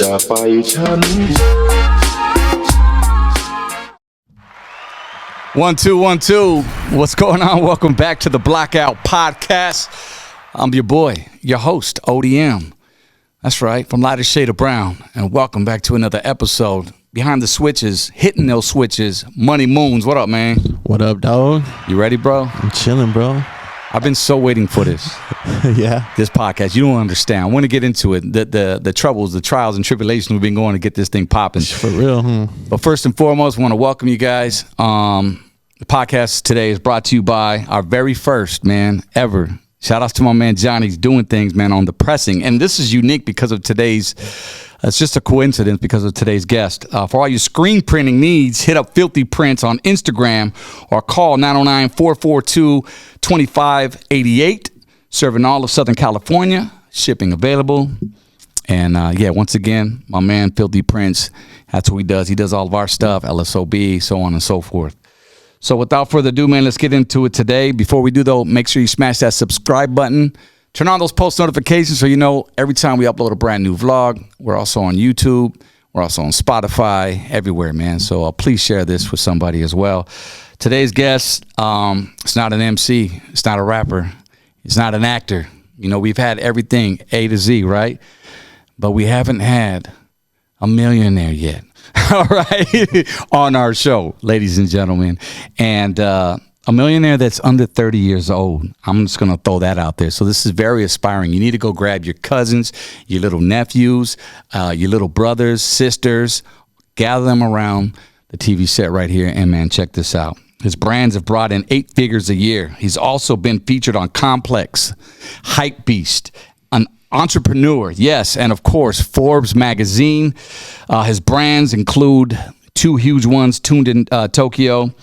อย่าไปฉัน 1 2 1 2. What's going on? Welcome back to the Blackout Podcast. I'm your boy, your host, ODM. That's right, from Lighter Shade of Brown. And welcome back to another episode. Behind the switches, hitting those switches, Money Moons. What up, man? What up, dog? You ready, bro? I'm chilling, bro. I've been so waiting for this. Yeah. This podcast. You don't understand. I want to get into it. The troubles, the trials and tribulations we've been going to get this thing popping. For real, But first and foremost, I want to welcome you guys. The podcast today is brought to you by our very first, man, ever. Shout outs to my man Johnny's doing things, man, on the pressing. And this is unique because of today's, it's just a coincidence because of today's guest. For all your screen printing needs, hit up Filthy Prints on Instagram or call 909-442-2588. Serving all of Southern California, shipping available. And yeah, once again, my man Filthy Prints, that's what he does. He does all of our stuff, LSOB, so on and so forth. So without further ado, man, let's get into it today. Before we do, though, make sure you smash that subscribe button. Turn on those post notifications so you know every time we upload a brand new vlog. We're also on YouTube. We're also on Spotify, everywhere, man. So please share this with somebody as well. Today's guest, it's not an MC. It's not a rapper. It's not an actor. You know, we've had everything A to Z, right? But we haven't had a millionaire yet. All right, on our show, ladies and gentlemen, and a millionaire that's under 30 years old. I'm just going to throw that out there. So this is very aspiring. You need to go grab your cousins, your little nephews, your little brothers, sisters, gather them around the TV set right here. And man, check this out. His brands have brought in 8 figures a year. He's also been featured on Complex, Hype Beast, an Entrepreneur, yes, and of course, Forbes magazine. His brands include 2 huge ones, Tuned in Tokyo,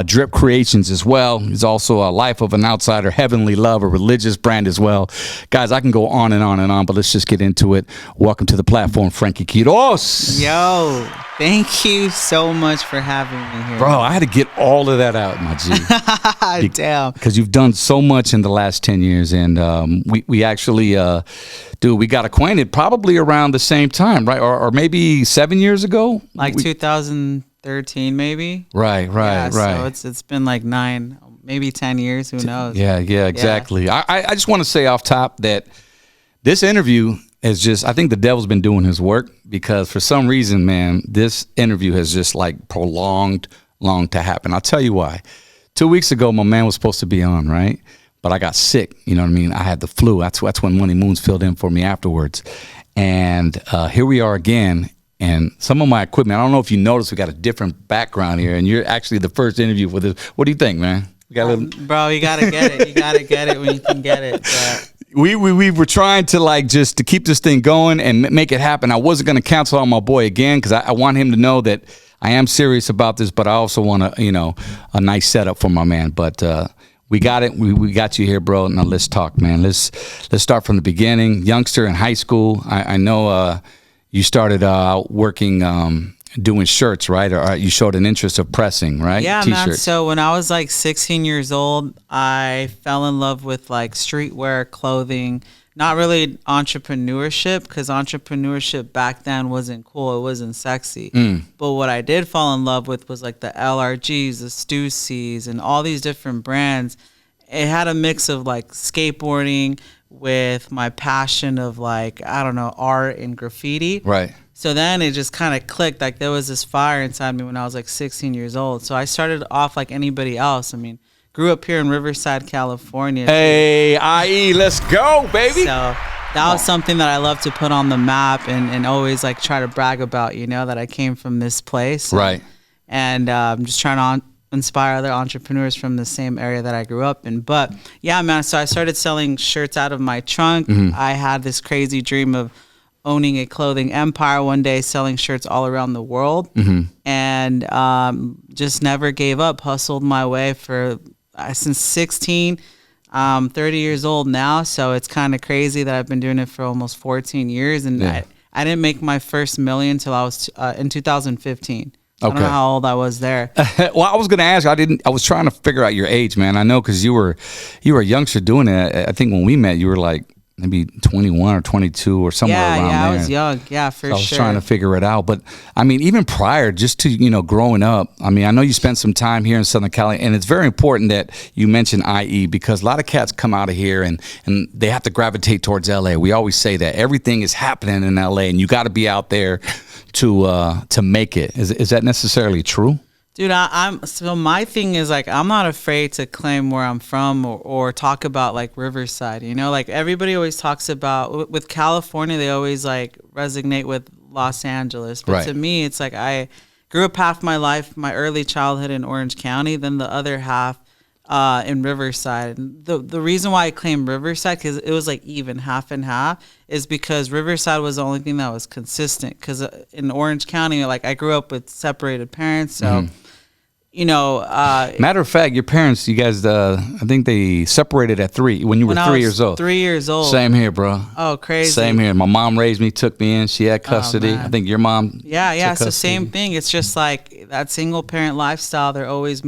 Drip Creations as well. He's also a Life of an Outsider, Heavenly Love, a religious brand as well. Guys, I can go on and on and on, but let's just get into it. Welcome to the platform, Frankie QUIROZ. Yo, thank you so much for having me here. Bro, I had to get all of that out, my G. Damn. Because you've done so much in the last 10 years, and we actually, we got acquainted probably around the same time, right? Or maybe 7 years ago? Like 2013, maybe? Right. So it's been like 9, maybe 10 years, who knows? Yeah, exactly. Yeah. I just want to say off top that this interview is just, I think the devil's been doing his work, because for some reason, man, this interview has just like prolonged long to happen. I'll tell you why. 2 weeks ago, my man was supposed to be on, right? But I got sick, you know what I mean? I had the flu. That's when Money Moons filled in for me afterwards. And here we are again. And some of my equipment, I don't know if you noticed, we got a different background here. And you're actually the first interview for this. What do you think, man? We got a little... Bro, you got to get it. You got to get it when you can get it. But... We were trying to like just to keep this thing going and make it happen. I wasn't going to cancel on my boy again, because I want him to know that I am serious about this, but I also want a nice setup for my man. But we got it. We got you here, bro. Now let's talk, man. Let's start from the beginning. Youngster in high school. I know you started working doing shirts, right? Or you showed an interest of pressing, right? Yeah, T-shirts. man. So when I was like 16 years old, I fell in love with like streetwear clothing. Not really entrepreneurship, because entrepreneurship back then wasn't cool. It wasn't sexy. But what I did fall in love with was like the LRGs, the Stussies, and all these different brands. It had a mix of like skateboarding with my passion of like, I don't know, art and graffiti. Right. So then it just kind of clicked. Like there was this fire inside me when I was like 16 years old. So I started off like anybody else. I mean, grew up here in Riverside, California. Hey, IE, let's go, baby. So that was something that I love to put on the map and always like try to brag about, that I came from this place. Right. And I'm just trying to inspire other entrepreneurs from the same area that I grew up in. But yeah, man, so I started selling shirts out of my trunk. I had this crazy dream of owning a clothing empire one day, selling shirts all around the world. And just never gave up, hustled my way for since 16, 30 years old now. So it's kind of crazy that I've been doing it for almost 14 years. And I didn't make my first million until I was in 2015. I don't know how old I was there. Well, I was going to ask you. I was trying to figure out your age, man. I know because you were a youngster doing it. I think when we met, you were like maybe 21 or 22 or somewhere around there. I was young. Yeah, for So I was sure. trying to figure it out. But I mean, even prior, just to, growing up, I mean, I know you spent some time here in Southern Cali, and it's very important that you mention IE, because a lot of cats come out of here and they have to gravitate towards LA. We always say that everything is happening in LA, and you got to be out there to make it. Is that necessarily true? Dude, so my thing is, like, I'm not afraid to claim where I'm from or talk about, like, Riverside, like everybody always talks about with California, they always like resonate with Los Angeles. But Right. to me, it's like I grew up half my life, my early childhood in Orange County, then the other half in Riverside. The reason why I claim Riverside, because it was like even half and half, is because Riverside was the only thing that was consistent. Because in Orange County, like, I grew up with separated parents, so Matter of fact, your parents, you guys, I think they separated at 3 when you were when 3 I was years old. 3 years old. Same here, bro. Oh, crazy. Same here. My mom raised me, took me in. She had custody. man. I think your mom. Yeah. took So custody. same thing. It's just like that single parent lifestyle. We're always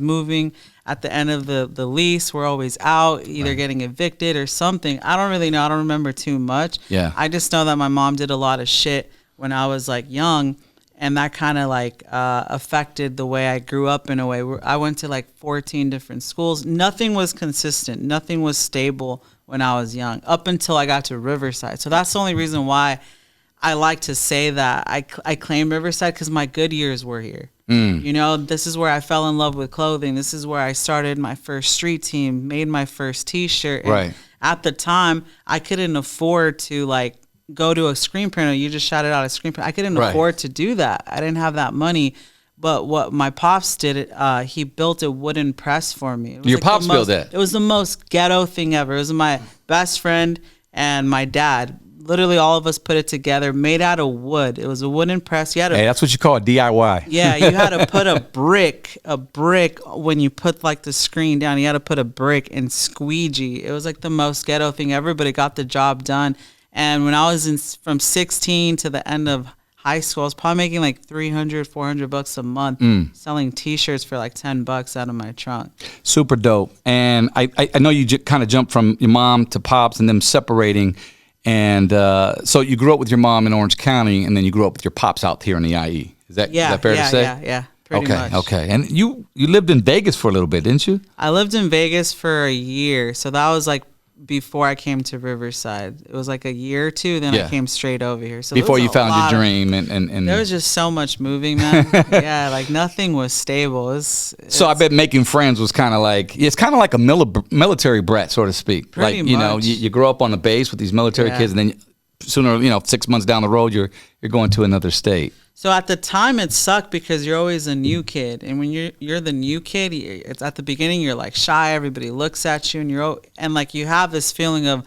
moving. At the end of the lease, we're always out, either getting evicted or something. I don't really know. I don't remember too much. Yeah. I just know that my mom did a lot of shit when I was like young, and that kind of like affected the way I grew up in a way. I went to like 14 different schools. Nothing was consistent. Nothing was stable when I was young, up until I got to Riverside. So that's the only reason why I like to say that I claim Riverside, because my good years were here. This is where I fell in love with clothing. This is where I started my first street team, made my first T-shirt. And Right. at the time, I couldn't afford to like go to a screen printer. You just shouted out a screen printer. I couldn't Right. afford to do that. I didn't have that money. But what my pops did, he built a wooden press for me. It was Your like pops the built most- that? It was the most ghetto thing ever. It was my best friend and my dad. Literally all of us put it together, made out of wood. It was a wooden press. You had to Hey, that's what you call a DIY. yeah, you had to put a brick when you put like the screen down. You had to put a brick and squeegee. It was like the most ghetto thing ever, but it got the job done. And when I was from 16 to the end of high school, I was probably making like $300-$400 a month selling T-shirts for like $10 out of my trunk. Super dope. And I know you kind of jumped from your mom to pops and them separating. And so you grew up with your mom in Orange County, and then you grew up with your pops out here in the IE. Is that fair to say? Yeah. Pretty much. Okay. And you lived in Vegas for a little bit, didn't you? I lived in Vegas for a year, so that was like before I came to Riverside. It was like a year or two, then Yeah. I came straight over here. So Before there you was a found lot your of- dream and There was just so much moving, man. Yeah, like nothing was stable. So I bet making friends was kind of like, it's kind of like a military brat, so to speak. Pretty like, much. you grow up on the base with these military Yeah. kids, and then sooner, 6 months down the road, you're going to another state. So at the time it sucked because you're always a new kid, and when you're the new kid, it's at the beginning you're like shy. Everybody looks at you, and like you have this feeling of,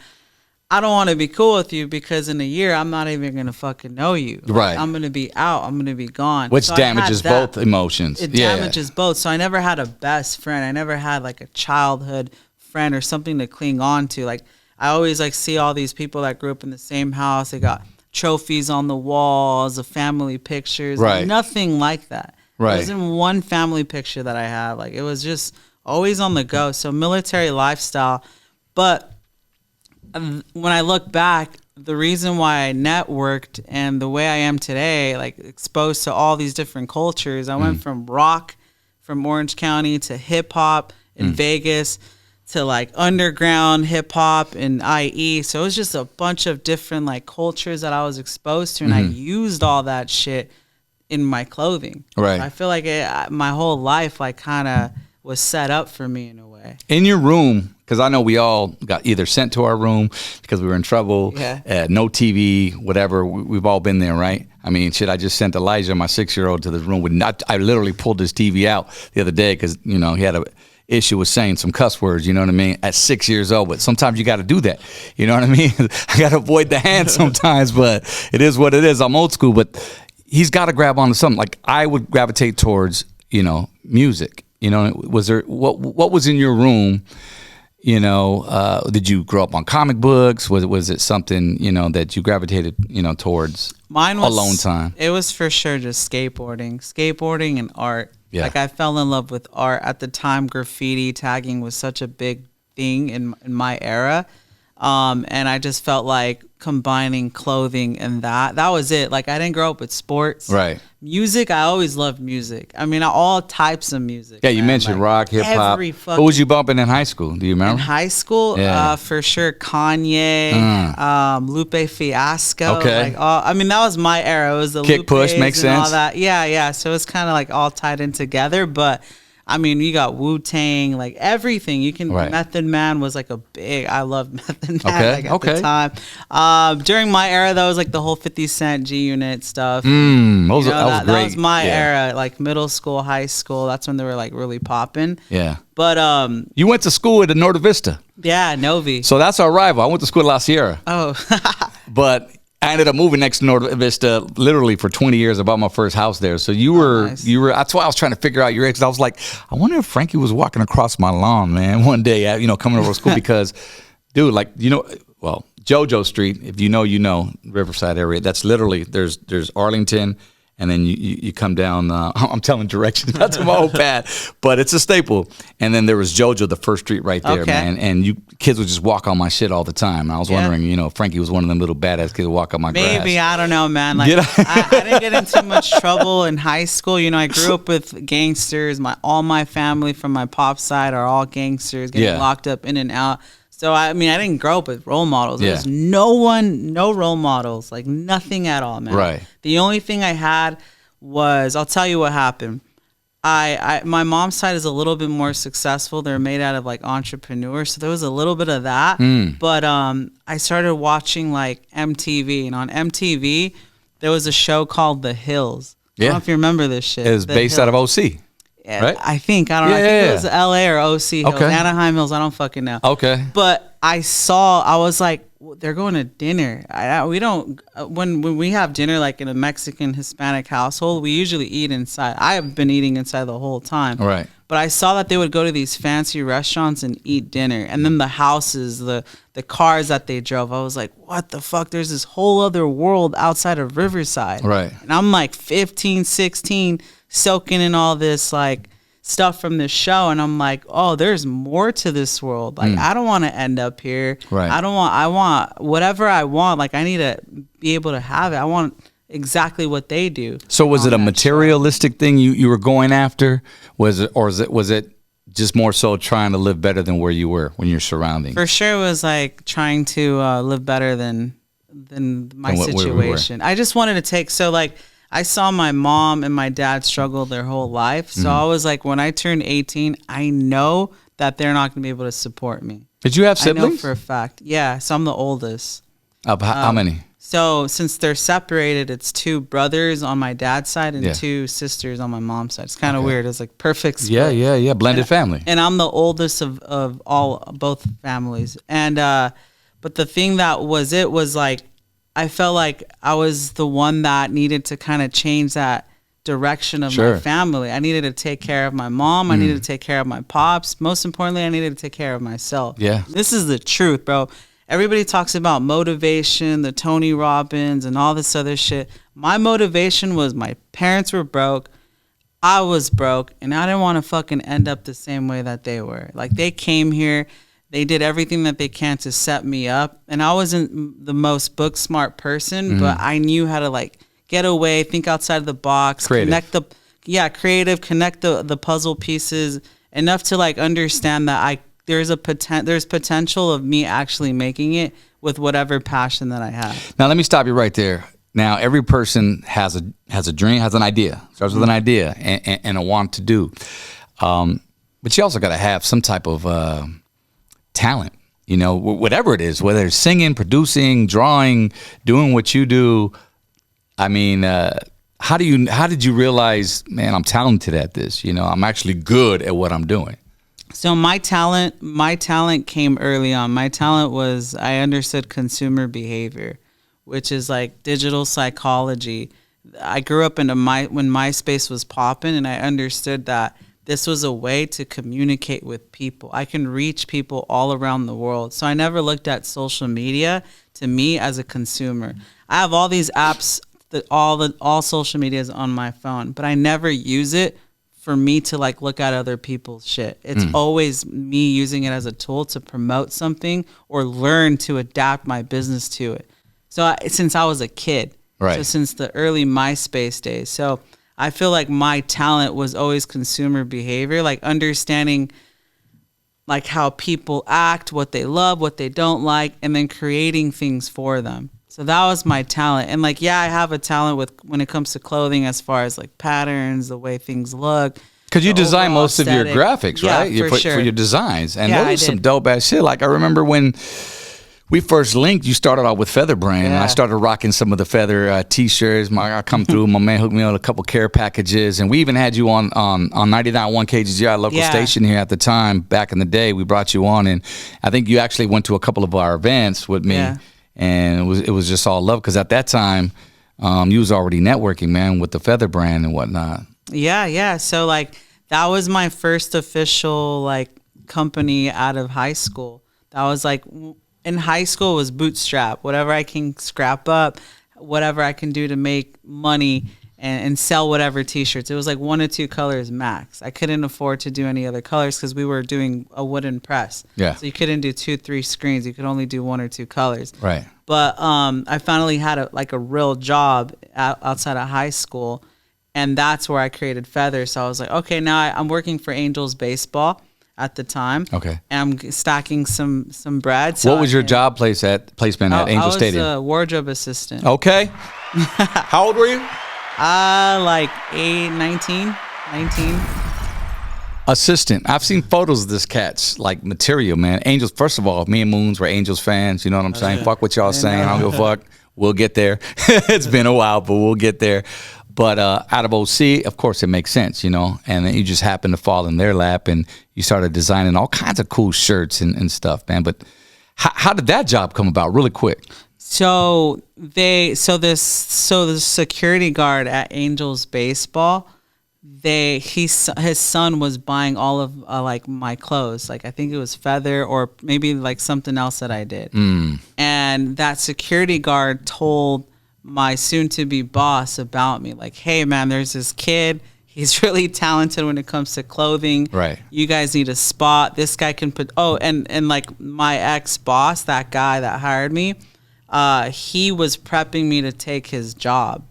I don't want to be cool with you because in a year I'm not even gonna fucking know you. Like, Right. I'm gonna be out. I'm gonna be gone. Which So I had damages that. both emotions. It Yeah. damages both. So I never had a best friend. I never had like a childhood friend or something to cling on to. Like I always like see all these people that grew up in the same house. They got trophies on the walls, of family pictures. Right. Nothing like that. Right. There wasn't one family picture that I have. Like it was just always on the go. So military lifestyle. But when I look back, the reason why I networked and the way I am today, like exposed to all these different cultures, I went from rock from Orange County to hip hop in Vegas to like underground hip hop in IE. So it was just a bunch of different like cultures that I was exposed to, and I used all that shit in my clothing. Right. I feel like my whole life like kind of was set up for me in a way. In your room, because I know we all got either sent to our room because we were in trouble, Yeah. no TV, whatever. We've all been there, right? I mean, shit, I just sent Elijah, my 6-year-old, to this room. I literally pulled his TV out the other day because, he had a issue with saying some cuss words, you know what I mean, at 6 years old. But sometimes you got to do that, you know what I mean? I got to avoid the hand sometimes, but it is what it is. I'm old school, but he's got to grab onto something. Like I would gravitate towards, music. Was there what was in your room? Did you grow up on comic books? Was it something that you gravitated towards? Mine was alone time. It was for sure just skateboarding and art. Yeah. Like I fell in love with art at the time. Graffiti tagging was such a big thing in my era. And I just felt like combining clothing and that was it. Like, I didn't grow up with sports. Right. Music, I always loved music. I mean, all types of music. Yeah, you man. mentioned Like, rock, hip hop. every What fucking- was you bumping in high school? Do you In remember? high school, Yeah. for sure, Kanye, Lupe Fiasco. Okay. Like, I mean, that was my era. It was the Kick Lupes Push, makes and all sense. that. Yeah. So it's kind of like all tied in together. But I mean, you got Wu-Tang, like everything. You can. Right. Method Man was like I loved Method Man Okay, like, at okay. the time. During my era, that was like the whole 50 Cent G-Unit stuff. That was That great. was my Yeah. era, like middle school, high school. That's when they were like really popping. Yeah. But You went to school at the Norte Vista. yeah, Novi. So that's our rival. I went to school at La Sierra. Oh. But I ended up moving next to Norte Vista literally for 20 years. I bought my first house there. So you were, nice. that's why I was trying to figure out your age. 'Cause I was like, I wonder if Frankie was walking across my lawn, man, one day, coming over to school because, dude, like, well, JoJo Street, if you know, Riverside area, that's literally, there's Arlington, and then you come down, I'm telling directions, not to my old pad, but it's a staple. And then there was JoJo, the first street right there, Okay. man. And kids would just walk on my shit all the time. And I was Yeah. wondering, if Frankie was one of them little badass kids who walk on my grass. Maybe, I don't know, man. Like, Did I didn't get in too much trouble in high school. I grew up with gangsters. All my family from my pop side are all gangsters, getting Yeah. locked up in and out. So, I mean, I didn't grow up with role models. Yeah. There was no role models, like nothing at all, man. Right. The only thing I had was, I'll tell you what happened. My mom's side is a little bit more successful. They're made out of like entrepreneurs, so there was a little bit of that. But I started watching like MTV, and on MTV there was a show called The Hills. I don't Yeah. know if you remember this shit. It was The based out of Hills. OC. right? I think I don't know. I Yeah, think yeah, it was yeah. LA or OC Hills, Okay. Anaheim Hills. I don't fucking know. Okay. But I was like, they're going to dinner. We don't when we have dinner like in a Mexican Hispanic household, we usually eat inside. I have been eating inside the whole time. Right. But I saw that they would go to these fancy restaurants and eat dinner, and then the houses, the cars that they drove. I was like, what the fuck? There's this whole other world outside of Riverside. Right. And I'm like 15, 16, soaking in all this like stuff from this show, and I'm like, oh, there's more to this world. Like, I don't want to end up here. Right. I want whatever I want. Like, I need to be able to have it. I want exactly what they do. So was it a on that materialistic thing you were going after? Was it just more so trying to live better than where you were when you're surrounding? For sure, it was like trying to live better than my Than what we were. situation. I just wanted to take, so like I saw my mom and my dad struggle their whole life. So I was like, when I turn 18, I know that they're not going to be able to support me. Did you have I know siblings? for a fact. Yeah, so I'm the oldest. How many? So since they're separated, it's 2 brothers on my dad's side and Yeah. 2 sisters on my mom's side. It's kind of Okay. weird. It's like perfect split. Yeah. Blended family. And I'm the oldest of both families. And but the thing that was like, I felt like I was the one that needed to kind of change that direction of Sure. my family. I needed to take care of my mom. I needed to take care of my pops. Most importantly, I needed to take care of myself. Yeah. This is the truth, bro. Everybody talks about motivation, the Tony Robbins and all this other shit. My motivation was my parents were broke. I was broke, and I didn't want to fucking end up the same way that they were. Like, they came here, they did everything that they can to set me up, and I wasn't the most book smart person, but I knew how to like get away, think outside of the box, Creative. connect the puzzle pieces enough to like understand that there's potential of me actually making it with whatever passion that I have. Now let me stop you right there. Now every person has a dream, has an idea. Starts with an idea and a want to do. But you also got to have some type of talent. Whatever it is, whether it's singing, producing, drawing, doing what you do. I mean, how did you realize, man, I'm talented at this? I'm actually good at what I'm doing. So my talent came early on. My talent was I understood consumer behavior, which is like digital psychology. I grew up when MySpace was popping, and I understood that this was a way to communicate with people. I can reach people all around the world. So I never looked at social media to me as a consumer. I have all these apps that all social media is on my phone, but I never use it for me to like look at other people's shit. It's always me using it as a tool to promote something or learn to adapt my business to it. So since I was a kid, Right. so since the early MySpace days. So I feel like my talent was always consumer behavior, like understanding like how people act, what they love, what they don't like, and then creating things for them. So that was my talent. And like, yeah, I have a talent with when it comes to clothing as far as like patterns, the way things look. Because you the design overall most of your aesthetic. graphics, Yeah, right? for sure. For your designs. And Yeah, those are some did. dope ass shit. Like I remember when we first linked, you started out with Feather Brand, and I Yeah. started rocking some of the Feather t-shirts. I come through, my man hooked me on a couple care packages, and we even had you on 99.1 KGGI local Yeah. station here at the time. Back in the day, we brought you on, and I think you actually went to a couple of our events with me, Yeah. and it was just all love because at that time, you was already networking, man, with the Feather Brand and whatnot. Yeah. So like that was my first official like company out of high school. That was like in high school was bootstrap. Whatever I can scrap up, whatever I can do to make money and sell whatever t-shirts. It was like 1 or 2 colors max. I couldn't afford to do any other colors because we were doing a wooden press. Yeah. So you couldn't do 2-3 screens. You could only do 1 or 2 colors. Right. But I finally had a real job outside of high school, and that's where I created Feather. So I was like, okay, now I'm working for Angels Baseball at the time. Okay. And I'm stacking some bread. So What was your job placement at Angel Stadium? I was a wardrobe assistant. Okay. How old were you? Like 19. Assistant. I've seen photos of this cat's like material, man. Angels. First of all, me and Moons were Angels fans. You know what I'm saying? yeah. Fuck what y'all saying. I don't give a fuck. We'll get there. It's been a while, but we'll get there. But out of OC, of course, it makes sense, you know. And then you just happen to fall in their lap, and you started designing all kinds of cool shirts and stuff, man. But how did that job come about? Really quick. So the security guard at Angels Baseball, his son was buying all of like my clothes. Like I think it was Feather or maybe like something else that I did. And that security guard told my soon-to-be boss about me. Like, hey man, there's this kid. He's really talented when it comes to clothing. Right. You guys need a spot. This guy can put. Oh, and like my ex-boss, that guy that hired me, he was prepping me to take his job.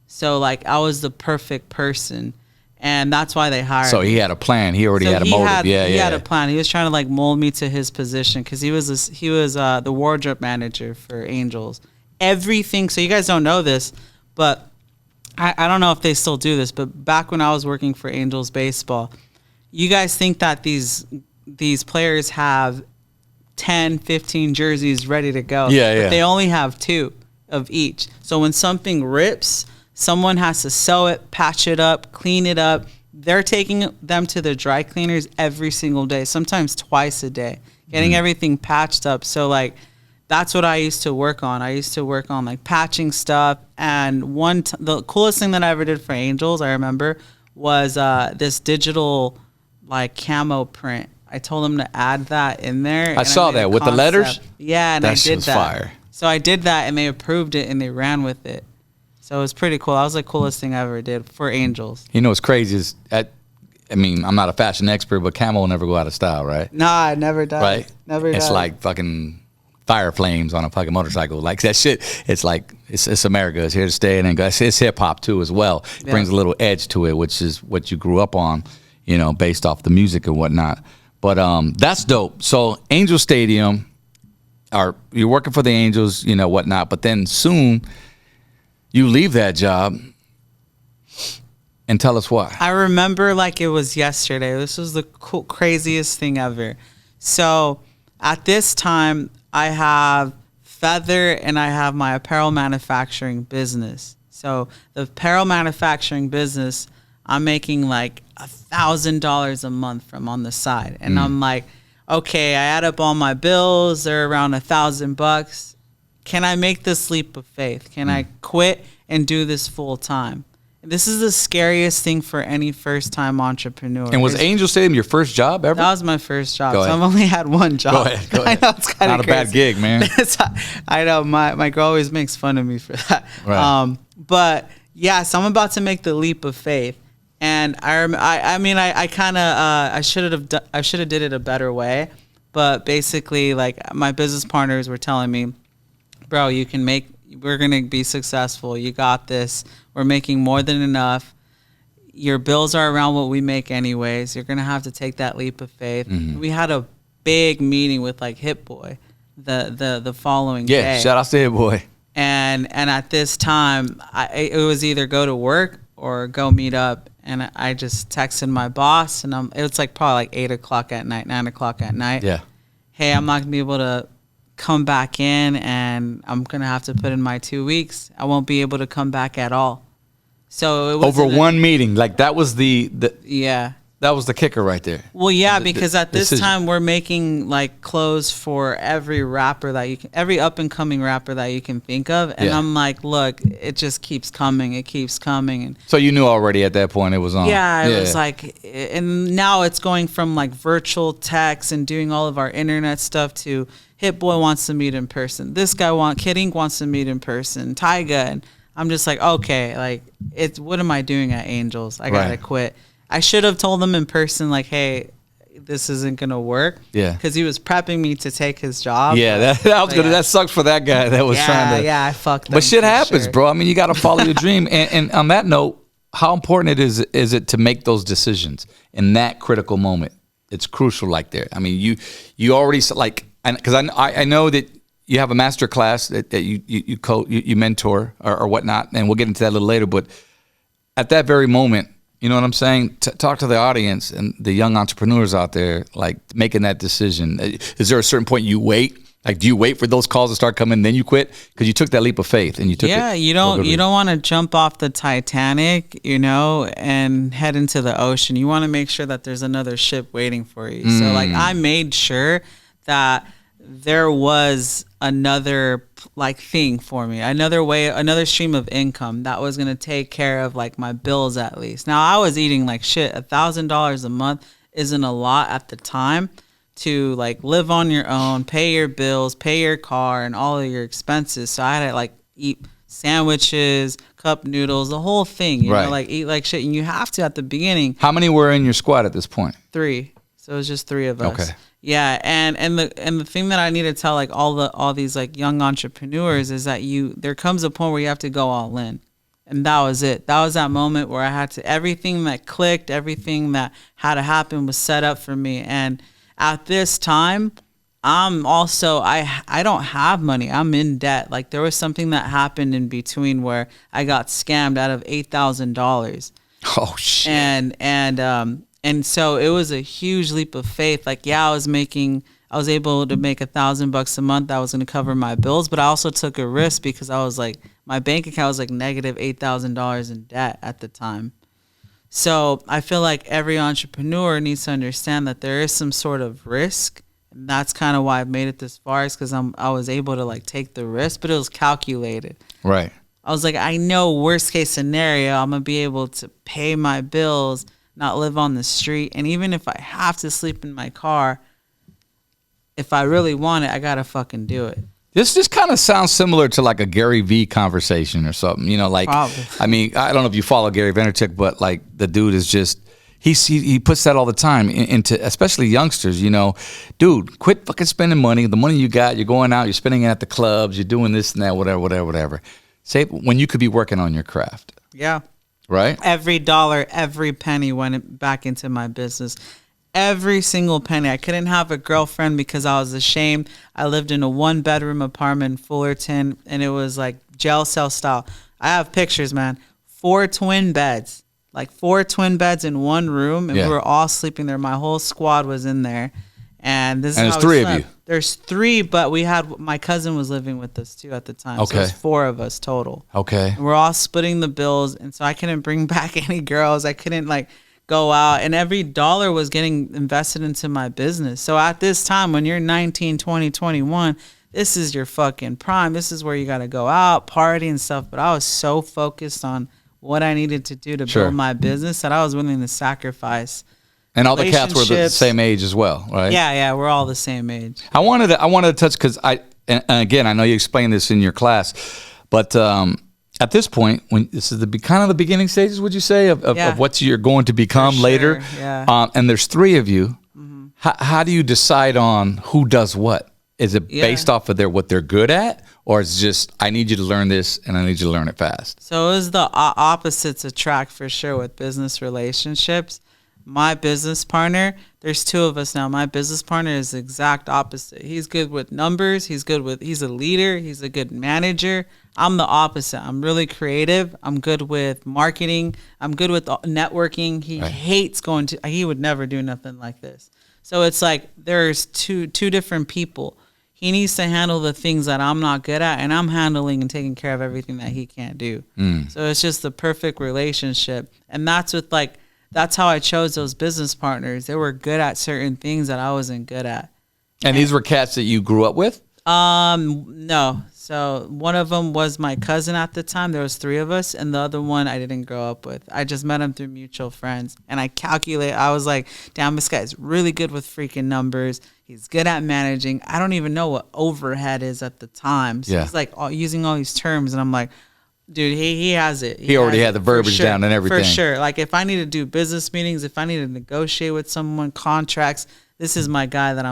So like I was the perfect person, and that's why they hired So me. he had a plan. He already had a motive. He had a plan. He was trying to like mold me to his position because he was the wardrobe manager for Angels. Everything. So you guys don't know this, but I don't know if they still do this, but back when I was working for Angels Baseball, you guys think that these players have 10, 15 jerseys ready to go. Yeah. But they only have 2 of each. So when something rips, someone has to sew it, patch it up, clean it up. They're taking them to the dry cleaners every single day, sometimes twice a day, getting everything patched up. So like that's what I used to work on. I used to work on like patching stuff. And the coolest thing that I ever did for Angels, I remember, was this digital like camo print. I told them to add that in there. I saw made a that with the letters. Yeah, and That I shit did was that. fire. So I did that, and they approved it, and they ran with it. So it was pretty cool. That was the coolest thing I ever did for Angels. You know what's crazy is I mean, I'm not a fashion expert, but camo will never go out of style, right? Nah, it never does. Right? Never It's does. like fucking fire flames on a fucking motorcycle. Like that shit, it's like, it's America. It's here to stay. And then it's hip hop too as well. It brings a little edge to it, which is what you grew up on, you know, based off the music and whatnot. But that's dope. So Angel Stadium, you're working for the Angels, you know, whatnot. But then soon you leave that job. And tell us why. I remember like it was yesterday. This was the craziest thing ever. So at this time, I have Feather and I have my apparel manufacturing business. So the apparel manufacturing business, I'm making like $1,000 a month from on the side. And I'm like, okay, I add up all my bills. They're around $1,000. Can I make this leap of faith? Can I quit and do this full time? This is the scariest thing for any first-time entrepreneur. And was Angel Stadium your first job ever? That was my first job. Go So ahead. I've only had one job. Go ahead. I know it's kind of Not a bad gig, man. I know my girl always makes fun of me for that. Right. But yeah, so I'm about to make the leap of faith, And I mean, I kind of I should have did it a better way, but basically, like, my business partners were telling me, bro, we're gonna be successful. You got this. We're making more than enough. Your bills are around what we make anyways. You're gonna have to take that leap of faith. Mm-hmm. We had a big meeting with like Hit Boy the following day. Yeah, shout out to Hit Boy. And at this time, it was either go to work or go meet up. And I just texted my boss, and it was like probably like 8 o'clock at night, 9 o'clock at night. Yeah. Hey, I'm not gonna be able to come back in, and I'm gonna have to put in my 2 weeks. I won't be able to come back at all. So it was over one meeting, like that was the yeah. That was the kicker right there. Well, yeah, because at this decision. time we're making like clothes for every every up and coming rapper that you can think of, and Yeah. I'm like, look, it just keeps coming, and So you knew already at that point it was on. yeah, it was like, and now it's going from like virtual text and doing all of our internet stuff to Hit Boy wants to meet in person. This guy Kid Ink wants to meet in person. Tyga, and I'm just like, okay, like what am I doing at Angels? I gotta quit. I should have told him in person, like, hey, this isn't gonna work. Yeah. Because he was prepping me to take his job. Yeah, that sucks for that guy that was trying to. Yeah, I fucked him. But shit happens, sure. bro. I mean, you got to follow your dream. And on that note, how important is it to make those decisions in that critical moment? It's crucial, like there. I mean, you already like, because I know that you have a master class that you mentor or whatnot, and we'll get into that a little later. But at that very moment, you know what I'm saying? Talk to the audience and the young entrepreneurs out there, like making that decision. Is there a certain point you wait? Like, do you wait for those calls to start coming, then you quit? Because you took that leap of faith and you took it. Yeah, you don't want to jump off the Titanic, and head into the ocean. You want to make sure that there's another ship waiting for you. So like, I made sure that there was another like thing for me, another stream of income that was going to take care of like my bills at least. Now I was eating like shit. $1,000 a month isn't a lot at the time to like live on your own, pay your bills, pay your car and all of your expenses. So I had to like eat sandwiches, cup noodles, the whole thing, you know, like eat like shit. And you have to at the beginning. How many were in your squad at this point? 3. So it was just 3 of us. Okay. Yeah, and the thing that I need to tell like all these like young entrepreneurs is that there comes a point where you have to go all in. And that was it. That was that moment where I had to, everything that clicked, everything that had to happen was set up for me. And at this time, I'm also, I don't have money. I'm in debt. Like there was something that happened in between where I got scammed out of $8,000. Oh shit. And so it was a huge leap of faith. Like, yeah, I was able to make $1,000 a month. That was going to cover my bills, but I also took a risk because I was like, my bank account was like negative $8,000 in debt at the time. So I feel like every entrepreneur needs to understand that there is some sort of risk. And that's kind of why I've made it this far, is because I was able to like take the risk, but it was calculated. Right. I was like, I know worst case scenario, I'm going to be able to pay my bills, not live on the street. And even if I have to sleep in my car, if I really want it, I got to fucking do it. This just kind of sounds similar to like a Gary Vee conversation or something, like, Probably. I mean, I don't know if you follow Gary Vaynerchuk, but like the dude is just, he puts that all the time into, especially youngsters, dude, quit fucking spending money. The money you got, you're going out, you're spending it at the clubs, you're doing this and that, whatever. Save when you could be working on your craft. Yeah. Right? Every dollar, every penny went back into my business. Every single penny. I couldn't have a girlfriend because I was ashamed. I lived in a 1-bedroom apartment in Fullerton, and it was like jail cell style. I have pictures, man. 4 twin beds. Like 4 twin beds in one room, and we were all sleeping there. My whole squad was in there. And there's 3 of you. There's 3, but my cousin was living with us too at the time. Okay. So there's 4 of us total. Okay. And we're all splitting the bills, and so I couldn't bring back any girls. I couldn't like go out, and every dollar was getting invested into my business. So at this time, when you're 19, 20, 21, this is your fucking prime. This is where you got to go out, party and stuff. But I was so focused on what I needed to do to build my business that I was willing to sacrifice. And all the cats were the same age as well, right? Yeah, we're all the same age. I wanted to touch, because and again, I know you explained this in your class, but at this point, when this is kind of the beginning stages, would you say, of what you're going to become later? Yeah. And there's 3 of you. How do you decide on who does what? Is it based off of what they're good at, or is it just, I need you to learn this and I need you to learn it fast? So it was the opposites attract for sure with business relationships. My business partner, there's 2 of us now. My business partner is the exact opposite. He's good with numbers. He's a leader. He's a good manager. I'm the opposite. I'm really creative. I'm good with marketing. I'm good with networking. He hates he would never do nothing like this. So it's like there's two different people. He needs to handle the things that I'm not good at, and I'm handling and taking care of everything that he can't do. So it's just the perfect relationship. And that's how I chose those business partners. They were good at certain things that I wasn't good at. And these were cats that you grew up with? No. So one of them was my cousin at the time. There was 3 of us, and the other one I didn't grow up with. I just met him through mutual friends. And I was like, damn, this guy's really good with freaking numbers. He's good at managing. I don't even know what overhead is at the time. So he's like using all these terms, and I'm like, dude, he has it. He already had the verbiage down and everything. For sure. Like if I need to do business meetings, if I need to negotiate with someone, contracts, this is my guy that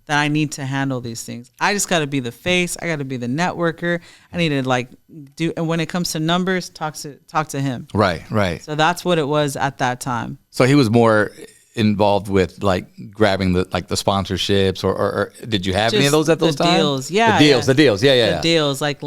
I need to handle these things. I just got to be the face. I got to be the networker. I need to and when it comes to numbers, talk to him. Right. So that's what it was at that time. So he was more involved with like grabbing the sponsorships, or did you have any of those at those times? Deals, yeah. The deals, yeah. The deals, like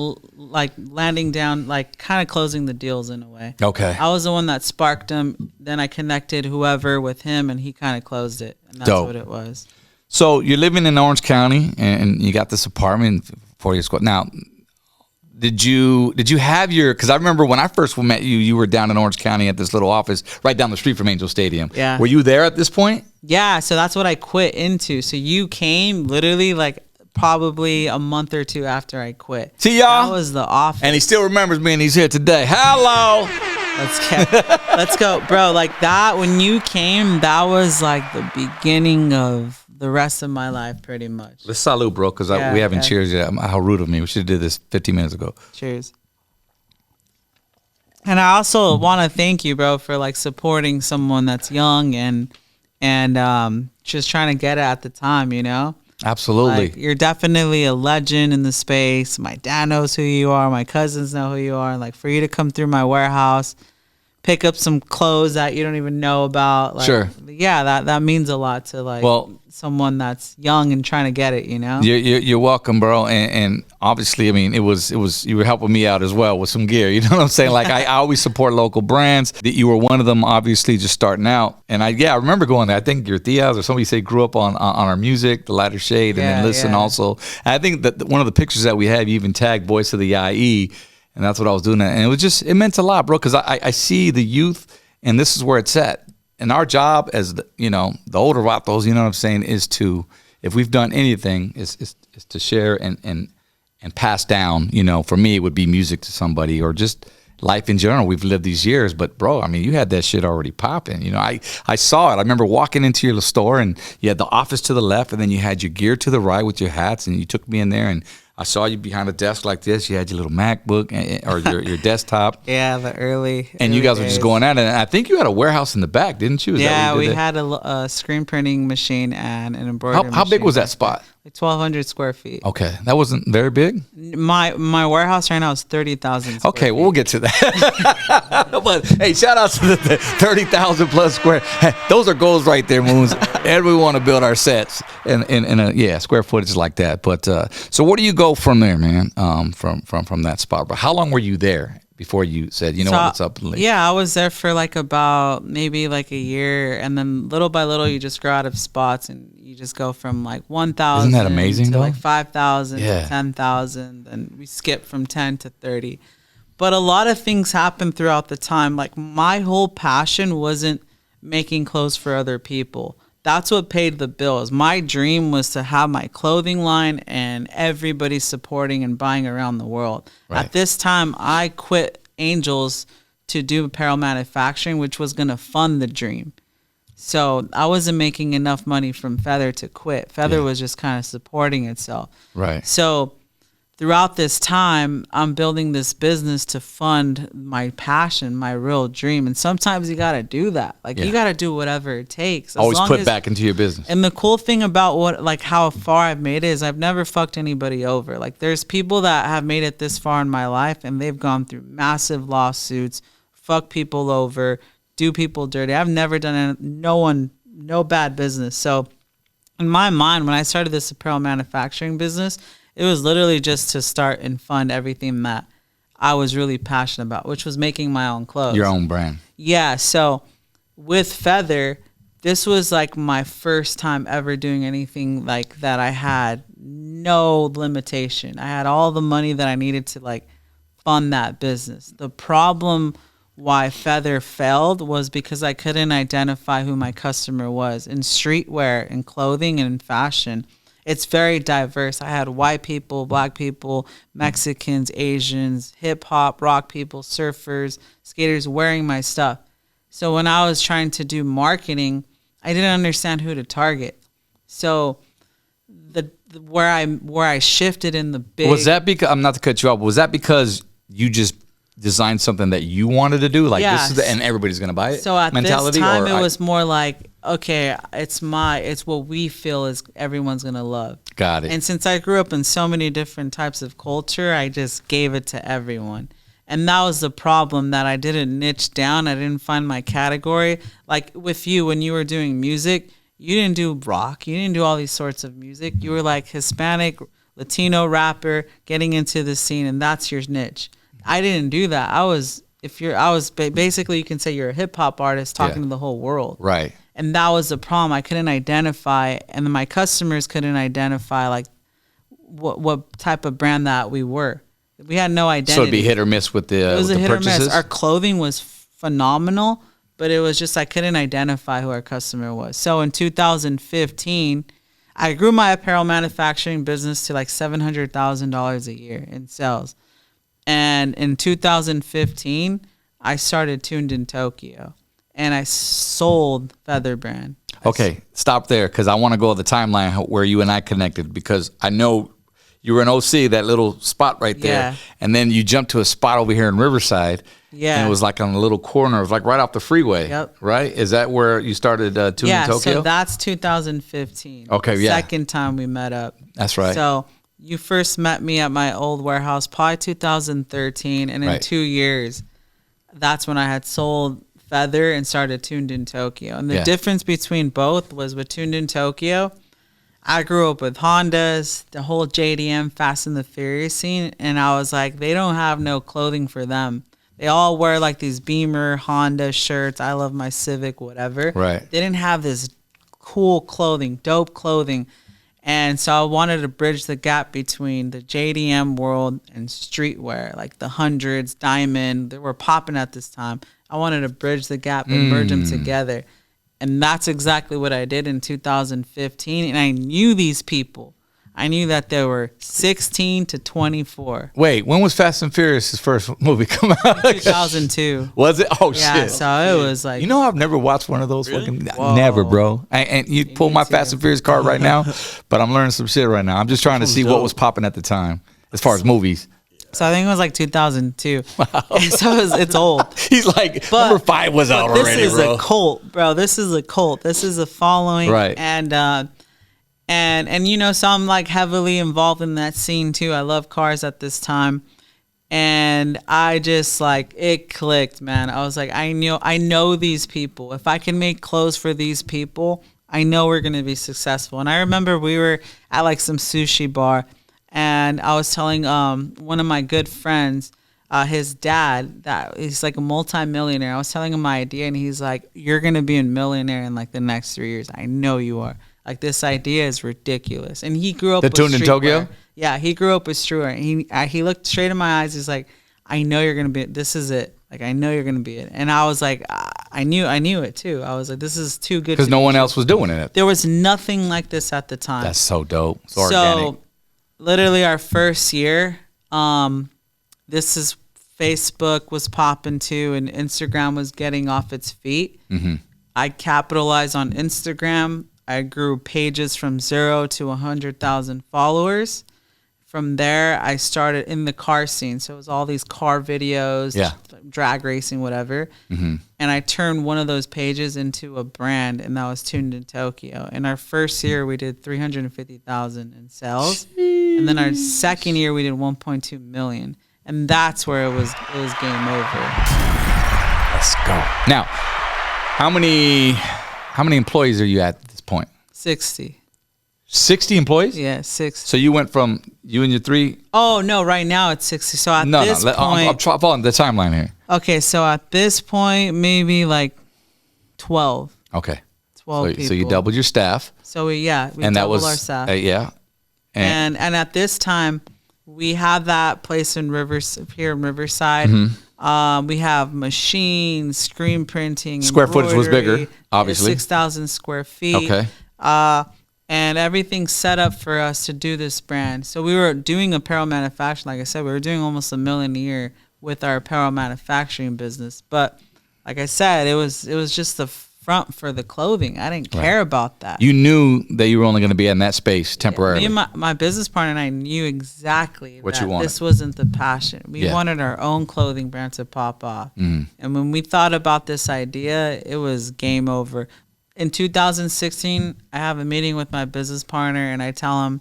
landing down, like kind of closing the deals in a way. Okay. I was the one that sparked him. Then I connected whoever with him, and he kind of closed it. And that's what it was. So you're living in Orange County, and you got this apartment for your school. Now, did you have because I remember when I first met you, you were down in Orange County at this little office right down the street from Angel Stadium. Yeah. Were you there at this point? Yeah, so that's what I quit into. So you came literally like probably a month or 2 after I quit. See, y'all? That was the office. And he still remembers me, and he's here today. Hello. Let's go. Bro, like that, when you came, that was like the beginning of the rest of my life, pretty much. Let's salute, bro, because we haven't cheers yet. How rude of me. We should have did this 15 minutes ago. Cheers. And I also want to thank you, bro, for like supporting someone that's young and just trying to get it at the time, you know? Absolutely. Like, you're definitely a legend in the space. My dad knows who you are. My cousins know who you are. Like, for you to come through my warehouse, pick up some clothes that you don't even know about. Like, sure. Yeah, that means a lot to like someone that's young and trying to get it, you know? You're welcome, bro. And obviously, I mean, it was you were helping me out as well with some gear. You know what I'm saying? Like I always support local brands. You were one of them, obviously, just starting out. And I remember going there. I think your tias or somebody said grew up on our music, the Lighter Shade, and then listen also. And I think that one of the pictures that we have, you even tagged Voice of the IE. And that's what I was doing. And it meant a lot, bro, because I see the youth, and this is where it's at. And our job as the older vatos, you know what I'm saying, is to, if we've done anything, is to share and pass down. You know, for me, it would be music to somebody, or just life in general. We've lived these years, but bro, I mean, you had that shit already popping. You know, I saw it. I remember walking into your store, and you had the office to the left, and then you had your gear to the right with your hats, and you took me in there, and I saw you behind a desk like this. You had your little MacBook or your desktop. Yeah, the early. And you guys were just going at it. And I think you had a warehouse in the back, didn't you? We had a screen printing machine and an embroidery machine. How big was that spot? Like 1,200 square feet. Okay, that wasn't very big. My warehouse right now is 30,000. Okay, well, we'll get to that. But hey, shout out to the 30,000 plus square. Those are goals right there, Moons. And we want to build our sets in a square footage like that. But so where do you go from there, man? From that spot. But how long were you there before you said, what's up? Yeah, I was there for like about maybe like a year, and then little by little you just grow out of spots, and you just go from like 1,000. Isn't that amazing, to though? like 5,000 to 10,000, and we skip from 10 to 30. But a lot of things happen throughout the time. Like my whole passion wasn't making clothes for other people. That's what paid the bills. My dream was to have my clothing line and everybody supporting and buying around the world. Right. At this time, I quit Angels to do apparel manufacturing, which was going to fund the dream. So I wasn't making enough money from Feather to quit. Feather was just kind of supporting itself. Right. So throughout this time, I'm building this business to fund my passion, my real dream. And sometimes you got to do that. Like, you got to do whatever it takes. Always put back into your business. And the cool thing about how far I've made it is I've never fucked anybody over. Like, there's people that have made it this far in my life, and they've gone through massive lawsuits, fuck people over, do people dirty. I've never done no bad business. So in my mind, when I started this apparel manufacturing business, it was literally just to start and fund everything that I was really passionate about, which was making my own clothes. Your own brand. Yeah. So with Feather, this was like my first time ever doing anything like that. I had no limitation. I had all the money that I needed to like fund that business. The problem why Feather failed was because I couldn't identify who my customer was. In streetwear and clothing and in fashion, it's very diverse. I had white people, black people, Mexicans, Asians, hip hop, rock people, surfers, skaters wearing my stuff. So when I was trying to do marketing, I didn't understand who to target. So where I shifted in the big, was that because, I'm not to cut you off, was that because you just designed something that you wanted to do, like this is and everybody's gonna buy it? So at mentality, this time, it was more like, okay, it's what we feel is everyone's gonna love. Got it. And since I grew up in so many different types of culture, I just gave it to everyone. And that was the problem, that I didn't niche down. I didn't find my category. Like with you, when you were doing music, you didn't do rock. You didn't do all these sorts of music. You were like Hispanic, Latino rapper getting into the scene, and that's your niche. I didn't do that. Basically, you can say you're a hip hop artist talking to the whole world. Right. And that was the problem. I couldn't identify, and my customers couldn't identify like what type of brand that we were. We had no identity. So it'd be hit or miss with the It was a hit purchases? or miss. Our clothing was phenomenal, but it was just I couldn't identify who our customer was. So in 2015, I grew my apparel manufacturing business to like $700,000 a year in sales. And in 2015, I started Tuned in Tokyo, and I sold Feather brand. Okay, stop there, because I want to go to the timeline where you and I connected, because I know you were in OC, that little spot right there, and then you jumped to a spot over here in Riverside, and it was like on a little corner. It was like right off the freeway, right? Is that where you started Tuned in Tokyo? Yeah, so that's 2015. Okay, the second time we met up. That's right. So you first met me at my old warehouse, probably 2013, and in 2 years, that's when I had sold Feather and started Tuned in Tokyo. And the difference between both was with Tuned in Tokyo, I grew up with Hondas, the whole JDM Fast and the Furious scene, and I was like, they don't have no clothing for them. They all wear like these Beamer, Honda shirts, I love my Civic, whatever. Right. They didn't have this cool clothing, dope clothing. And so I wanted to bridge the gap between the JDM world and streetwear, like the Hundreds, Diamond, they were popping at this time. I wanted to bridge the gap and merge them together. And that's exactly what I did in 2015. And I knew these people. I knew that they were 16 to 24. Wait, when was Fast and Furious' first movie come out? 2002. Was it? Oh, yeah, shit. So it was like... You know, I've never watched one of those fucking... Never, bro. And you pull my Fast and Furious card right now, but I'm learning some shit right now. I'm just trying to see what was popping at the time as far as movies. So I think it was like 2002. Wow. So it's old. He's like, number 5 was out already, bro. This is a cult, bro. This is a cult. This is a following. Right. And you know, so I'm like heavily involved in that scene too. I love cars at this time. And I just like, it clicked, man. I was like, I know these people. If I can make clothes for these people, I know we're going to be successful. And I remember we were at like some sushi bar, and I was telling one of my good friends, his dad, that he's like a multi-millionaire. I was telling him my idea, and he's like, you're going to be a millionaire in like the next 3 years. I know you are. Like, this idea is ridiculous. And he grew up with Tuned in Tokyo? Yeah, he grew up with streetwear. And he looked straight in my eyes. He's like, I know you're going to be it. This is it. Like, I know you're going to be it. And I was like, I knew it too. I was like, this is too good. Because no one else was doing it. There was nothing like this at the time. That's so dope. So organic. Literally our first year, Facebook was popping too, and Instagram was getting off its feet. Mm-hmm. I capitalized on Instagram. I grew pages from 0 to 100,000 followers. From there, I started in the car scene. So it was all these car videos, drag racing, whatever. Mm-hmm. And I turned one of those pages into a brand, and that was Tuned in Tokyo. In our first year, we did 350,000 in sales. And then our second year, we did 1.2 million. And that's where it was game over. Let's go. Now, how many employees are you at this point? 60. 60 employees? Yeah, 60. So you went from you and your 3? Oh, no, right now it's 60. So at this point... I'm following the timeline here. Okay, so at this point, maybe like 12. Okay. 12 people. So you doubled your staff. So we and doubled our staff. Yeah. And at this time, we have that place in here in Riverside. Mm-hmm. We have machines, screen printing. Square footage was bigger, obviously. 6,000 square feet. Okay. And everything's set up for us to do this brand. So we were doing apparel manufacturing. Like I said, we were doing almost $1 million a year with our apparel manufacturing business. But like I said, it was just the front for the clothing. I didn't care about that. You knew that you were only going to be in that space temporarily. Me and my business partner and I knew exactly what that you wanted. This wasn't the passion. We wanted our own clothing brand to pop off. Mm. And when we thought about this idea, it was game over. In 2016, I have a meeting with my business partner and I tell him,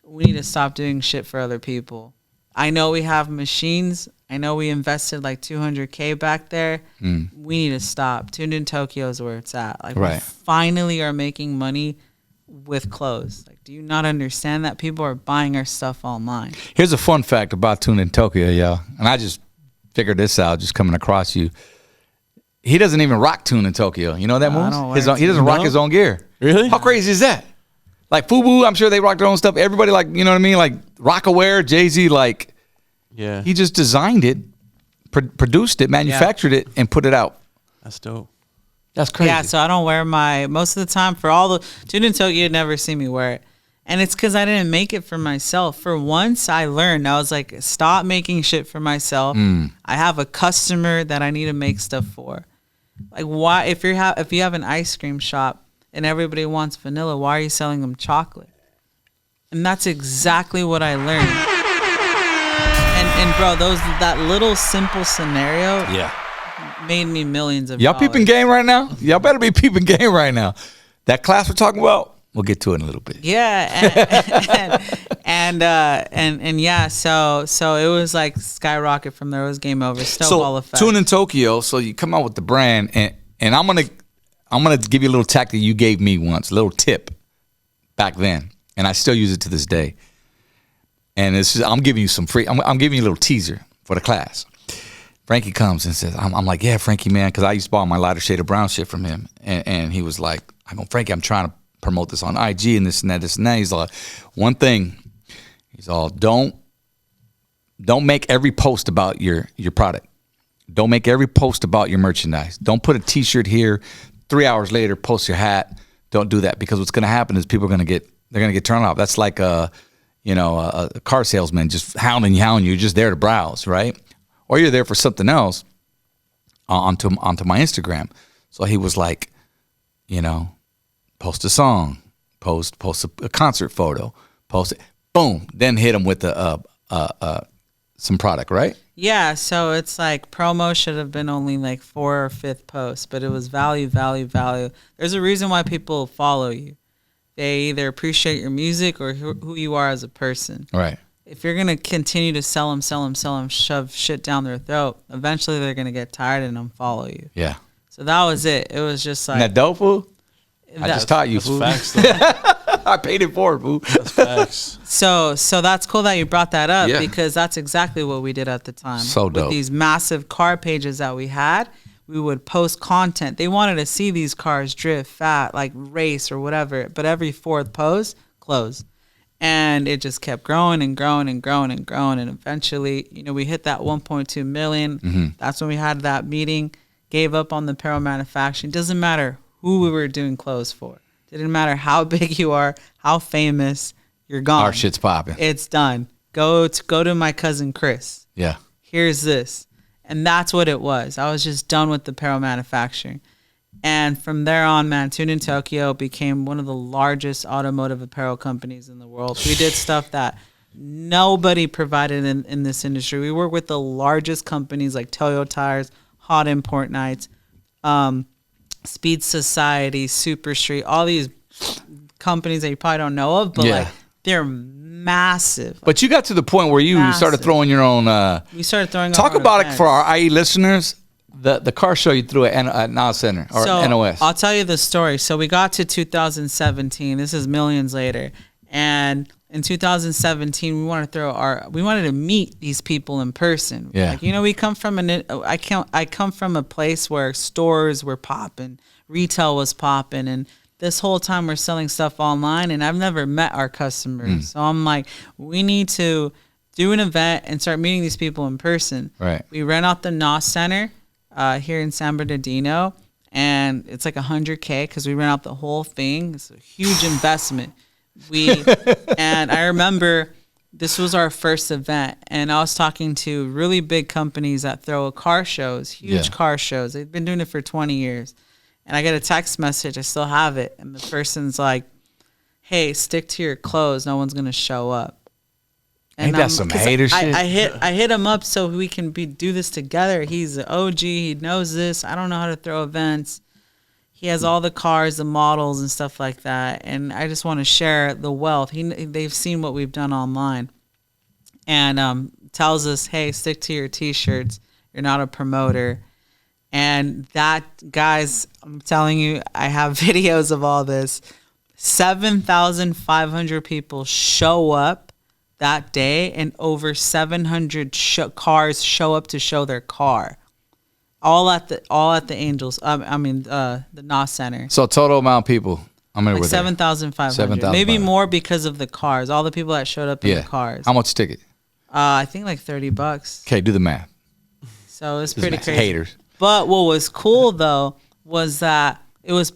we need to stop doing shit for other people. I know we have machines. I know we invested like $200K back there. We need to stop. Tuned in Tokyo is where it's at. Like we finally are making money with clothes. Like, do you not understand that people are buying our stuff online? Here's a fun fact about Tuned in Tokyo, y'all. And I just figured this out just coming across you. He doesn't even rock Tuned in Tokyo. You know that moves? He doesn't rock his own gear. Really? How crazy is that? Like FUBU, I'm sure they rock their own stuff. Everybody, like, you know what I mean? Like Rockaware, Jay-Z, like, yeah, he just designed it, produced it, manufactured it, and put it out. That's dope. That's crazy. Yeah, so I don't wear most of the time for all the Tuned in Tokyo, you'd never see me wear it. And it's because I didn't make it for myself. For once, I learned. I was like, stop making shit for myself. I have a customer that I need to make stuff for. Like, why? If you have an ice cream shop and everybody wants vanilla, why are you selling them chocolate? And that's exactly what I learned. And bro, that little simple scenario made me millions of Y'all dollars. peeping game right now? Y'all better be peeping game right now. That class we're talking about, we'll get to it in a little bit. Yeah, and yeah, so it was like skyrocket from there. It was game over. Snowball effect. Tuned in Tokyo. So you come out with the brand, and I'm gonna give you a little tactic you gave me once, a little tip back then, and I still use it to this day. And I'm giving you some free. I'm giving you a little teaser for the class. Frankie comes and says, I'm like, yeah, Frankie, man, because I used to buy my lighter shade of brown shit from him, and he was like, I go, Frankie, I'm trying to promote this on IG and this and that, this and that. He's like, one thing. He's all, don't make every post about your product. Don't make every post about your merchandise. Don't put a T-shirt here. 3 hours later, post your hat. Don't do that, because what's going to happen is people are going to get turned off. That's like a car salesman just hounding you. You're just there to browse, right? Or you're there for something else onto my Instagram. So he was like, post a song, post a concert photo, post it, boom, then hit him with some product, right? Yeah, so it's like promo should have been only like 4th or 5th post, but it was value. There's a reason why people follow you. They either appreciate your music or who you are as a person. Right. If you're going to continue to sell them, shove shit down their throat, eventually they're going to get tired and unfollow you. Yeah. So that was it. It was just like... Isn't that dope, fool? I just taught you, fool. Facts, I paid it forward, fool. That's facts. So that's cool that you brought that up, because that's exactly what we did at the time. So dope. With these massive car pages that we had, we would post content. They wanted to see these cars drift, fat, like race or whatever. But every 4th post, close. And it just kept growing and growing and growing and growing. And eventually, we hit that 1.2 million. Mm-hmm. That's when we had that meeting, gave up on the apparel manufacturing. Doesn't matter who we were doing clothes for. Didn't matter how big you are, how famous, you're gone. Our shit's popping. It's done. Go to my cousin Chris. Yeah. Here's this. And that's what it was. I was just done with the apparel manufacturing. And from there on, man, Tuned in Tokyo became one of the largest automotive apparel companies in the world. We did stuff that nobody provided in this industry. We work with the largest companies like Toyo Tires, Hot Import Nights, Speed Society, Super Street, all these companies that you probably don't know of, but like they're massive. But you got to the point where you started throwing your own. We started throwing. Talk our own about events. it for our IE listeners. The car show you threw at NOS Center or NOS. I'll tell you the story. So we got to 2017. This is millions later, and in 2017 we wanted to meet these people in person. Yeah. Like, we come from I come from a place where stores were popping, retail was popping, and this whole time we're selling stuff online, and I've never met our customers. So I'm like, we need to do an event and start meeting these people in person. Right. We rent out the NOS Center here in San Bernardino, and it's like $100K because we rent out the whole thing. It's a huge investment. And I remember this was our first event, and I was talking to really big companies that throw car shows, huge car shows. They've been doing it for 20 years. And I get a text message, I still have it, and the person's like, hey, stick to your clothes, no one's gonna show up. And Ain't that some hater shit? I hit him up so we can do this together. He's an OG, he knows this. I don't know how to throw events. He has all the cars, the models, and stuff like that. And I just want to share the wealth. They've seen what we've done online, and tells us, hey, stick to your T-shirts. You're not a promoter. And that, guys, I'm telling you, I have videos of all this. 7,500 people show up that day, and over 700 cars show up to show their car. All at the Angels. The NOS Center. So total amount of people. I'm like 7,500. Maybe more because of the cars. All the people that showed up in the cars. How much ticket? I think like $30. Okay, do the math. So it's pretty crazy. Haters. But what was cool though was that it was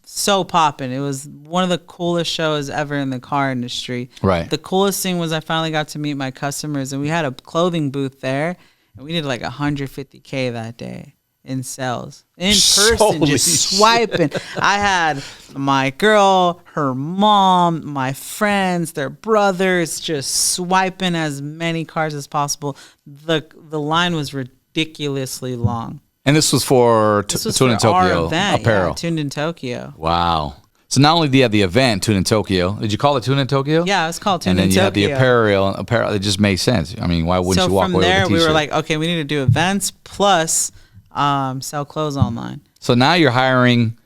so popping. It was one of the coolest shows ever in the car industry. Right. The coolest thing was I finally got to meet my customers, and we had a clothing booth there, and we did like $150K that day in sales in person, Holy just swiping. I had my girl, her mom, my friends, their brothers, just swiping as many cars as possible. The line was ridiculously long. And this was for Tuned in Tokyo apparel. Yeah, Tuned in Tokyo. Wow. So not only do you have the event, Tuned in Tokyo, did you call it Tuned in Tokyo? Yeah, it was called Tuned in Tokyo. And then you had the apparel. It just made sense. I mean, why wouldn't you walk away with a So from there, t-shirt? we were like, okay, we need to do events plus sell clothes online. So now you're hiring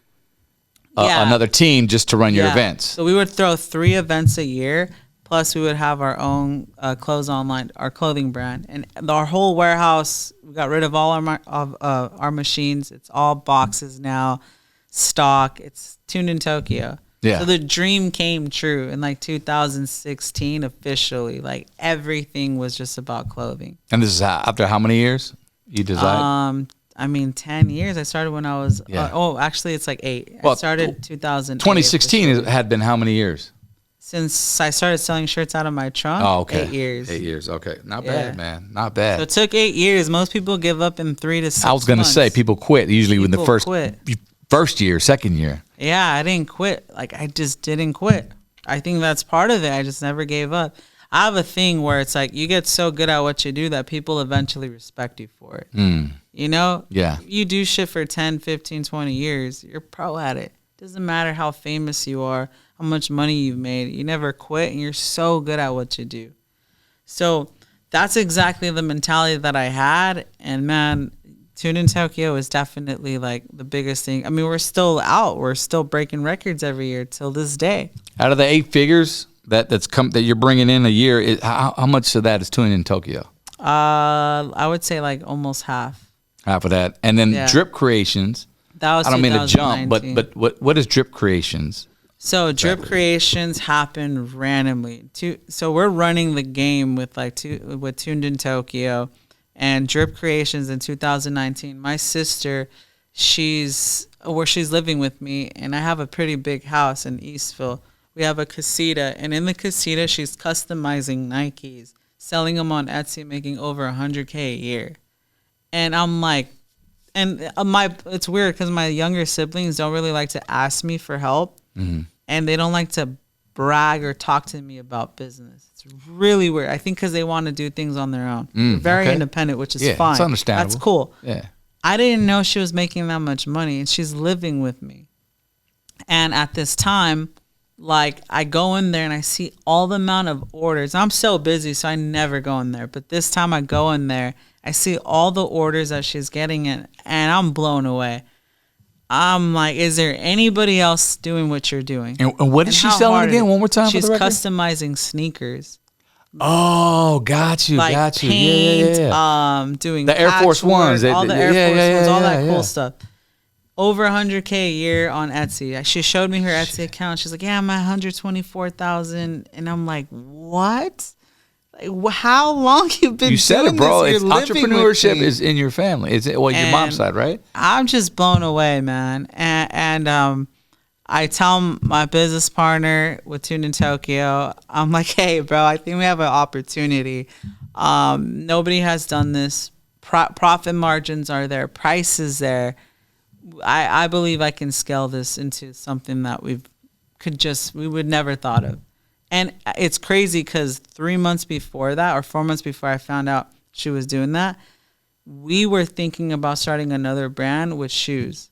another team just to run your events. So we would throw 3 events a year, plus we would have our own clothes online, our clothing brand. And our whole warehouse, we got rid of all our machines. It's all boxes now, stock. It's Tuned in Tokyo. Yeah. So the dream came true in like 2016 officially. Like everything was just about clothing. And this is after how many years you designed? 10 years. I started when I was, actually it's like 8. Well, I started 2008. 2016 had been how many years? Since I started selling shirts out of my trunk. Oh, okay. 8 years. 8 years. Okay. Not bad, man. Not bad. So it took 8 years. Most people give up in 3 to 6 months. I was going to say people quit usually when the first year, second year. Yeah, I didn't quit. Like I just didn't quit. I think that's part of it. I just never gave up. I have a thing where it's like you get so good at what you do that people eventually respect you for it. You know? Yeah. You do shit for 10, 15, 20 years. You're pro at it. Doesn't matter how famous you are, how much money you've made. You never quit, and you're so good at what you do. So that's exactly the mentality that I had. And man, Tuned in Tokyo is definitely like the biggest thing. I mean, we're still out. We're still breaking records every year till this day. Out of the 8 figures that you're bringing in a year, how much of that is Tuned in Tokyo? I would say like almost half. Half of that. And then Drip Creations. That was I don't mean to jump, but what is Drip Creations? So Drip Creations happen randomly. So we're running the game with Tuned in Tokyo and Drip Creations in 2019. My sister, she's living with me, and I have a pretty big house in Eastville. We have a casita, and in the casita, she's customizing Nikes, selling them on Etsy, making over $100K a year. And I'm like, it's weird because my younger siblings don't really like to ask me for help, and they don't like to brag or talk to me about business. It's really weird. I think because they want to do things on their own. They're very independent, which is fine. It's understandable. That's cool. Yeah. I didn't know she was making that much money, and she's living with me. And at this time, like, I go in there and I see all the amount of orders. I'm so busy, so I never go in there. But this time I go in there, I see all the orders that she's getting in, and I'm blown away. I'm like, is there anybody else doing what you're doing? And what is she selling again? One more time for the record? She's customizing sneakers. Oh, got you, Like got you. paint, yeah. doing The Air Force Ones. all the Air Force Ones, all that cool yeah. stuff. Over 100K a year on Etsy. She showed me her Etsy account. She's like, yeah, I'm at 124,000. And I'm like, what? Like, how long you been You said doing it, bro. this? It's You're living with entrepreneurship me. is in your family. It's your mom's side, right? I'm just blown away, man. And I tell my business partner with Tuned in Tokyo, I'm like, hey, bro, I think we have an opportunity. Nobody has done this. Profit margins are there. Price is there. I believe I can scale this into something that we would never thought of. And it's crazy because 3 months before that, or 4 months before I found out she was doing that, we were thinking about starting another brand with shoes.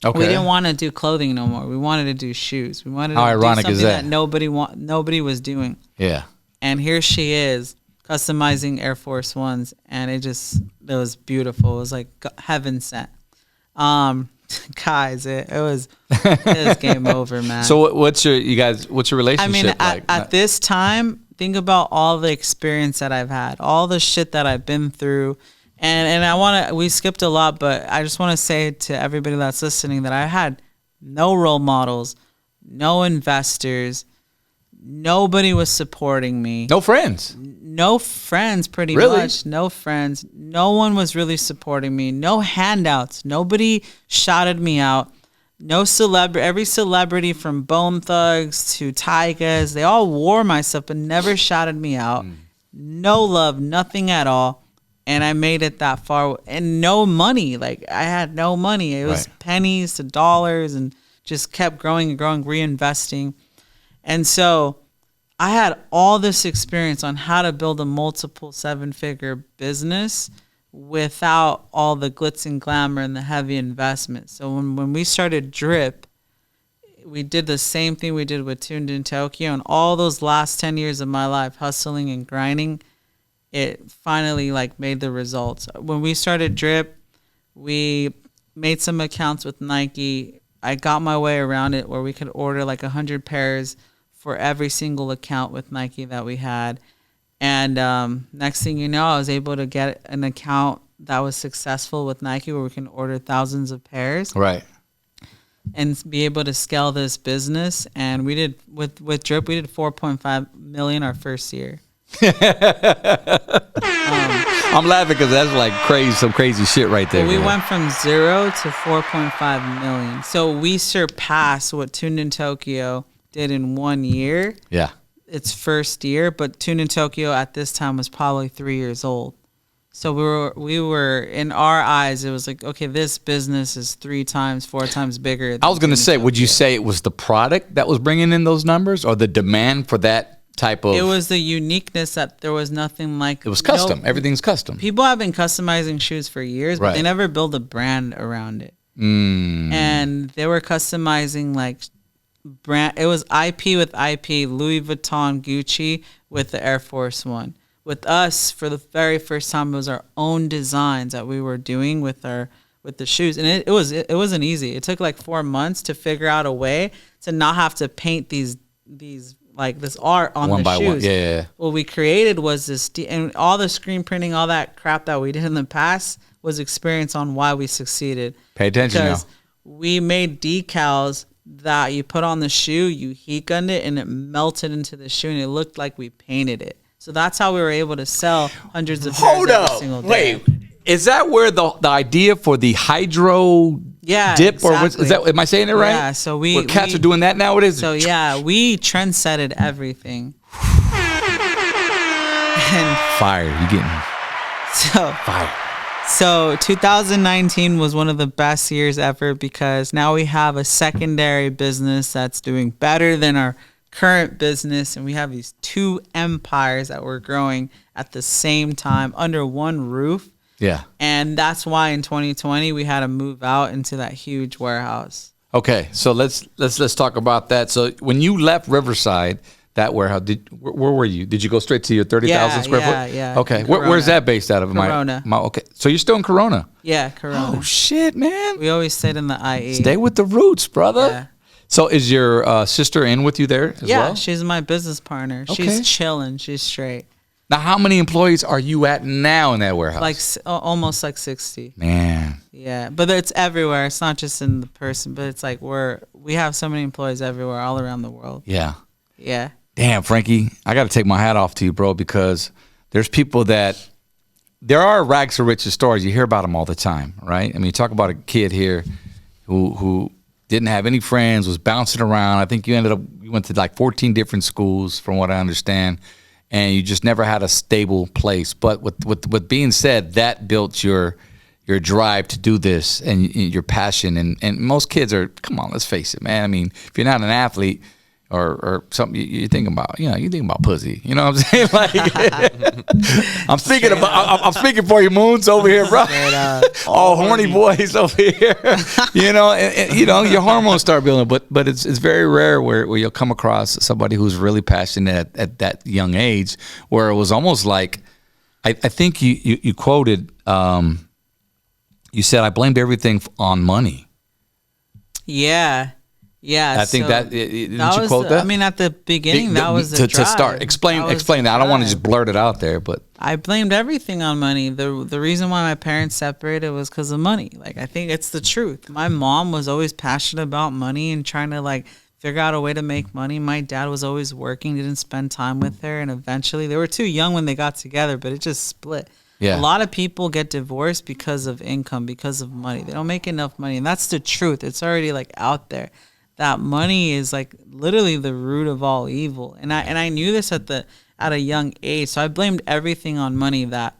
Okay. We didn't want to do clothing no more. We wanted to do shoes. We wanted to How do ironic something is that? nobody was doing. Yeah. And here she is customizing Air Force Ones, and it was beautiful. It was like heaven sent. Guys, it was game over, man. So what's your relationship I mean, like? at this time, think about all the experience that I've had, all the shit that I've been through. And we skipped a lot, but I just want to say to everybody that's listening that I had no role models, no investors, nobody was supporting me. No friends. No friends, pretty Really? much. No friends. No one was really supporting me. No handouts. Nobody shouted me out. No celebrity. Every celebrity from Bone Thugs to Tygas, they all wore my stuff but never shouted me out. No love, nothing at all. And I made it that far. And no money. Like, I had no money. It was pennies to dollars and just kept growing and growing, reinvesting. And so I had all this experience on how to build a multiple 7-figure business without all the glitz and glamour and the heavy investment. So when we started Drip, we did the same thing we did with Tuned in Tokyo. And all those last 10 years of my life, hustling and grinding, it finally made the results. When we started Drip, we made some accounts with Nike. I got my way around it where we could order 100 pairs for every single account with Nike that we had. And next thing you know, I was able to get an account that was successful with Nike where we can order thousands of pairs. Right. And be able to scale this business. And we did, with Drip, we did 4.5 million our first year. I'm laughing because that's some crazy shit right there. We man. went from 0 to 4.5 million. So we surpassed what Tuned in Tokyo did in 1 year. Yeah. Its first year, but Tuned in Tokyo at this time was probably 3 years old. So we were in our eyes, it was like, okay, this business is 3 times, 4 times bigger. I was going to say, would you say it was the product that was bringing in those numbers or the demand for that type of? It was the uniqueness that there was nothing like. It was custom. Everything's custom. People have been customizing shoes for years, but they never build a brand around it. And they were customizing brand. It was IP with IP, Louis Vuitton, Gucci with the Air Force One. With us, for the very first time, it was our own designs that we were doing with the shoes, and it wasn't easy. It took 4 months to figure out a way to not have to paint these this art on one the by shoes. one. Yeah. What we created was this, and all the screen printing, all that crap that we did in the past was experience on why we succeeded. Pay attention because now. We made decals that you put on the shoe, you heat gunned it, and it melted into the shoe, and it looked like we painted it. So that's how we were able to sell hundreds of pairs every single day. Wait, is that where the idea for the hydro dip exactly. or is that? Am I saying it right? Yeah. So where cats are doing that nowadays. So yeah, we trendsetted everything. And fire, you getting fire. So 2019 was one of the best years ever because now we have a secondary business that's doing better than our current business, and we have these two empires that we're growing at the same time under one roof. Yeah. And that's why in 2020 we had to move out into that huge warehouse. Okay, so let's talk about that. So when you left Riverside, that warehouse, where were you? Did you go straight to your 30,000 square foot? Yeah. Okay, where's that based out of? Corona. Okay, so you're still in Corona. Yeah, Corona. Oh shit, man! We always stayed in the IE. Stay with the roots, brother. Yeah. So is your sister in with you there as well? Yeah, she's my business partner. Okay. She's chilling. She's straight. Now, how many employees are you at now in that warehouse? Like almost like 60. Man. Yeah, but it's everywhere. It's not just in the person, but it's like we have so many employees everywhere, all around the world. Yeah. Yeah. Damn, Frankie, I got to take my hat off to you, bro, because there's people that there are rags to riches stories. You hear about them all the time, right? I mean, you talk about a kid here who didn't have any friends, was bouncing around. I think you went to like 14 different schools, from what I understand, and you just never had a stable place. But with being said, that built your drive to do this and your passion. And most kids are, come on, let's face it, man. I mean, if you're not an athlete or something, you think about, you think about pussy. You know what I'm saying? Like, I'm speaking for you, Moons over here, bro. All horny boys over here. And your hormones start building. But it's very rare where you'll come across somebody who's really passionate at that young age, where it was almost like, I think you quoted, you said, I blamed everything on money. Yeah. Yeah, I think didn't you quote that? I mean, at the beginning, that was the drive. To start. Explain that. I don't want to just blurt it out there, but I blamed everything on money. The reason why my parents separated was because of money. Like, I think it's the truth. My mom was always passionate about money and trying to like figure out a way to make money. My dad was always working, didn't spend time with her, and eventually they were too young when they got together, but it just split. Yeah. A lot of people get divorced because of income, because of money. They don't make enough money, and that's the truth. It's already like out there. That money is like literally the root of all evil. And I knew this at a young age. So I blamed everything on money, that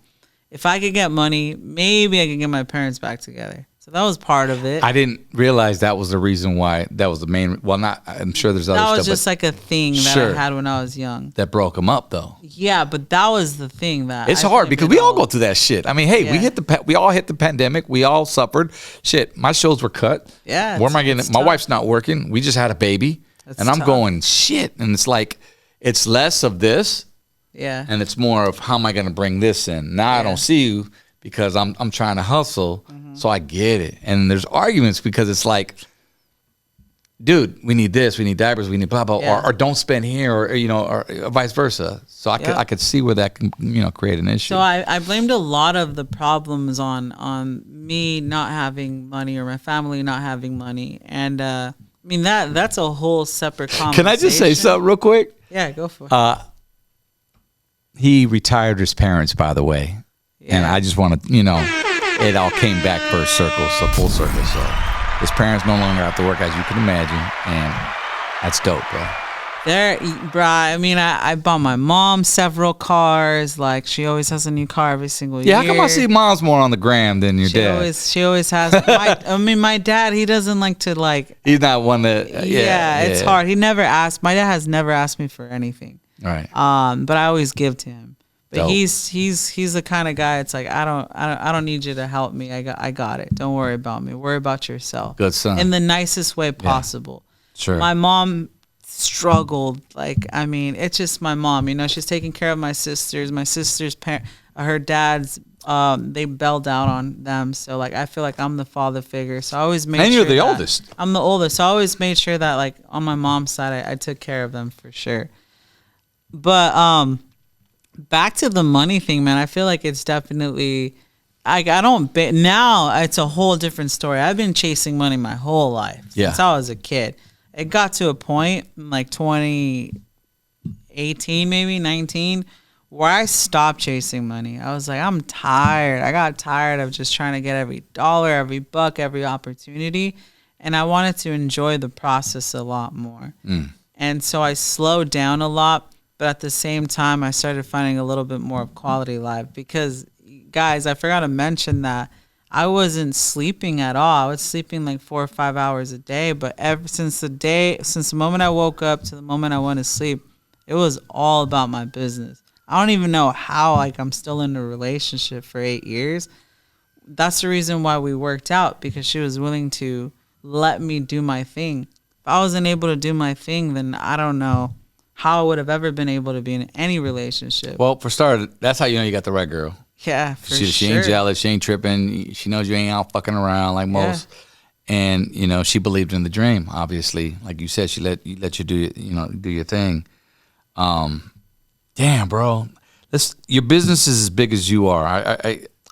if I could get money, maybe I could get my parents back together. So that was part of it. I didn't realize that was the reason why. That was the main. Well, not. I'm sure there's other stuff. That was just like a thing that I had when I was young. That broke them up, though. Yeah, but that was the thing that it's hard because we all go through that shit. I mean, hey, we all hit the pandemic. We all suffered. Shit, my shows were cut. Yeah. Where am I getting? My wife's not working. We just had a baby, and I'm going shit. And it's like, it's less of this. Yeah. And it's more of, how am I going to bring this in? Now I don't see you because I'm trying to hustle. So I get it. And there's arguments because it's like, dude, we need this, we need diapers, we need blah, blah, or don't spend here, or vice versa. So I could see where that can, create an issue. So I blamed a lot of the problems on me not having money or my family not having money. And I mean, that's a whole separate conversation. Can I just say something real quick? Yeah, go for it. He retired his parents, by the way. Yeah. And I just want to, it all came back full circle. So his parents no longer have to work, as you can imagine, and that's dope, bro. I mean, I bought my mom several cars. Like, she always has a new car every single year. Yeah, how come I see mom's more on the gram than your dad? She always has. My dad, he doesn't like to like. He's not one that. Yeah, it's hard. He never asked. My dad has never asked me for anything. Right. But I always give to him. But dope. he's the kind of guy. It's like, I don't need you to help me. I got it. Don't worry about me. Worry about yourself. Good son. In the nicest way possible. Sure. My mom struggled. Like, I mean, it's just my mom. She's taking care of my sisters. My sister's her dad's. They bailed out on them. So like, I feel like I'm the father figure. So I always made. And you're the oldest. I'm the oldest. So I always made sure that like on my mom's side, I took care of them for sure. But back to the money thing, man. I feel like it's definitely, now it's a whole different story. I've been chasing money my whole life since I was a kid. It got to a point in like 2018, maybe 19, where I stopped chasing money. I was like, I'm tired. I got tired of just trying to get every dollar, every buck, every opportunity. And I wanted to enjoy the process a lot more. And so I slowed down a lot. But at the same time, I started finding a little bit more of quality life because, guys, I forgot to mention that I wasn't sleeping at all. I was sleeping like 4 or 5 hours a day. But ever since the moment I woke up to the moment I went to sleep, it was all about my business. I don't even know how, like, I'm still in a relationship for 8 years. That's the reason why we worked out, because she was willing to let me do my thing. If I wasn't able to do my thing, then I don't know how I would have ever been able to be in any relationship. Well, for starters, that's how you know you got the right girl. Yeah, for sure. She ain't jealous. She ain't tripping. She knows you ain't out fucking around like most. And, you know, she believed in the dream, obviously. Like you said, she let you do your thing. Damn, bro. Your business is as big as you are.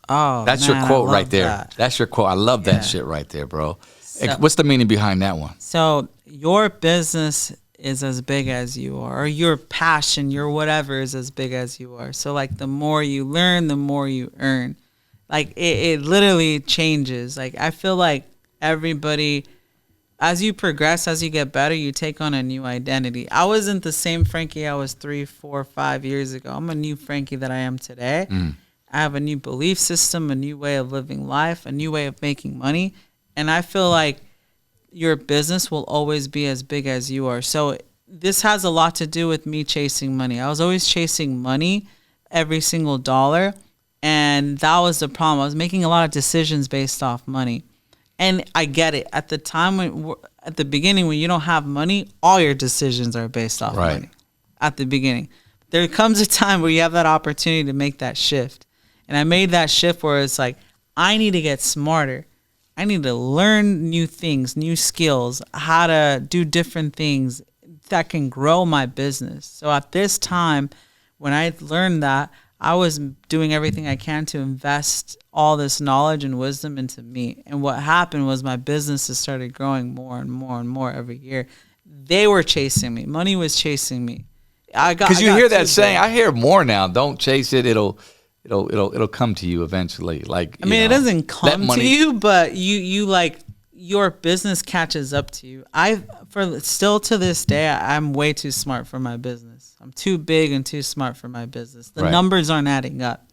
That's your quote right there. That. That's your quote. I love that shit right there, bro. So, what's the meaning behind that one? So your business is as big as you are, or your passion, your whatever is as big as you are. So like the more you learn, the more you earn. Like it literally changes. Like I feel like everybody, as you progress, as you get better, you take on a new identity. I wasn't the same Frankie I was 3, 4, 5 years ago. I'm a new Frankie that I am today. I have a new belief system, a new way of living life, a new way of making money. And I feel like your business will always be as big as you are. So this has a lot to do with me chasing money. I was always chasing money, every single dollar. And that was the problem. I was making a lot of decisions based off money. And I get it. At the time, at the beginning, when you don't have money, all your decisions are based off money. At the beginning. There comes a time where you have that opportunity to make that shift. And I made that shift where it's like, I need to get smarter. I need to learn new things, new skills, how to do different things that can grow my business. So at this time, when I learned that, I was doing everything I can to invest all this knowledge and wisdom into me. And what happened was my businesses started growing more and more and more every year. They were chasing me. Money was chasing me. Because you hear that saying, I hear more now. Don't chase it. It'll come to you eventually. Like, I mean, it doesn't come to you, but you like your business catches up to you. Still to this day, I'm way too smart for my business. I'm too big and too smart for my business. The numbers aren't adding up.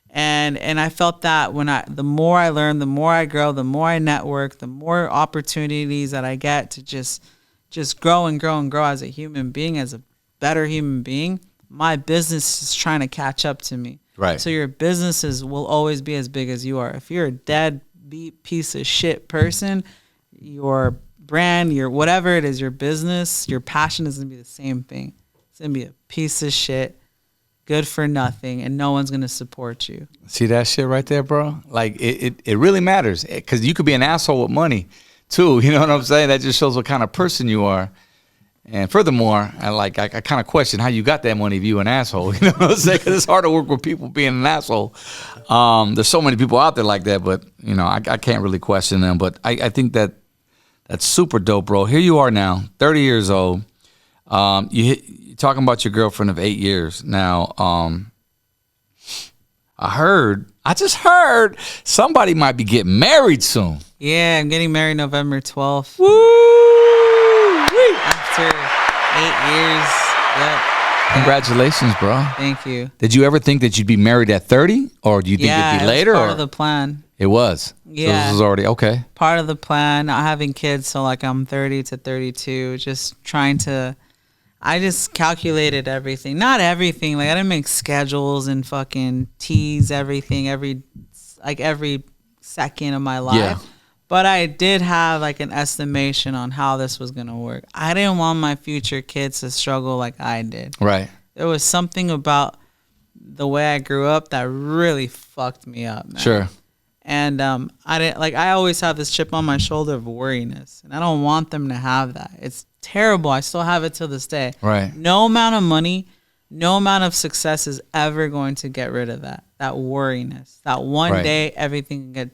And I felt that the more I learn, the more I grow, the more I network, the more opportunities that I get to just grow and grow and grow as a human being, as a better human being, my business is trying to catch up to me. Right. So your businesses will always be as big as you are. If you're a deadbeat piece of shit person, your brand, your whatever it is, your business, your passion is going to be the same thing. It's going to be a piece of shit, good for nothing, and no one's going to support you. See that shit right there, bro? Like, it really matters, because you could be an asshole with money, too. You know what I'm saying? That just shows what kind of person you are. And furthermore, I kind of question how you got that money if you an asshole. You know what I'm saying? Because it's hard to work with people being an asshole. There's so many people out there like that, but, you know, I can't really question them. But I think that's super dope, bro. Here you are now, 30 years old. You're talking about your girlfriend of 8 years. Now, I just heard somebody might be getting married soon. Yeah, I'm getting married November 12th. Woo! After 8 years. Yep. Congratulations, bro. Thank you. Did you ever think that you'd be married at 30? Or do you think it'd be later? It was part of the plan. It was? Yeah. So this was already, okay. Part of the plan, not having kids, so like I'm 30 to 32, just trying to, I just calculated everything. Not everything, like I didn't make schedules and fucking tease everything every second of my life. Yeah. But I did have like an estimation on how this was going to work. I didn't want my future kids to struggle like I did. Right. There was something about the way I grew up that really fucked me up, man. Sure. And I always have this chip on my shoulder of worriness, and I don't want them to have that. It's terrible. I still have it till this day. Right. No amount of money, no amount of success is ever going to get rid of that worriness. That one day everything can get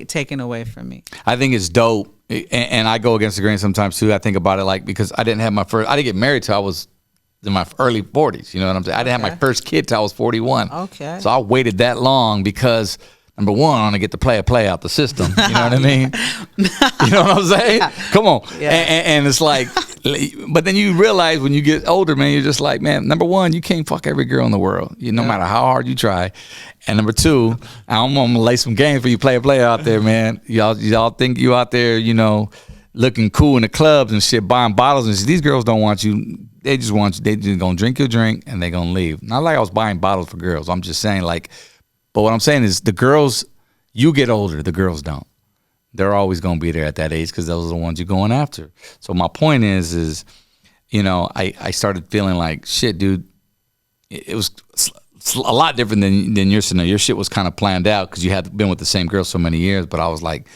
taken away from me. I think it's dope, and I go against the grain sometimes too. I think about it like, because I didn't get married till I was in my early 40s. You know what I'm saying? I didn't have my first kid till I was 41. Okay. So I waited that long because Number one, I want to get the play out the system. You know what I mean? You know what I'm saying? Come on. Yeah. And it's like, but then you realize when you get older, man, you're just like, man, number one, you can't fuck every girl in the world. No matter how hard you try. And number two, I'm gonna lay some games for you play out there, man. Y'all think you out there, looking cool in the clubs and shit, buying bottles and shit. These girls don't want you. They just want you. They just gonna drink your drink and they gonna leave. Not like I was buying bottles for girls. I'm just saying but what I'm saying is the girls, you get older, the girls don't. They're always gonna be there at that age because those are the ones you're going after. So my point is, I started feeling like shit, dude. It was a lot different than your scenario. Your shit was kind of planned out because you had been with the same girl so many years. But I was like,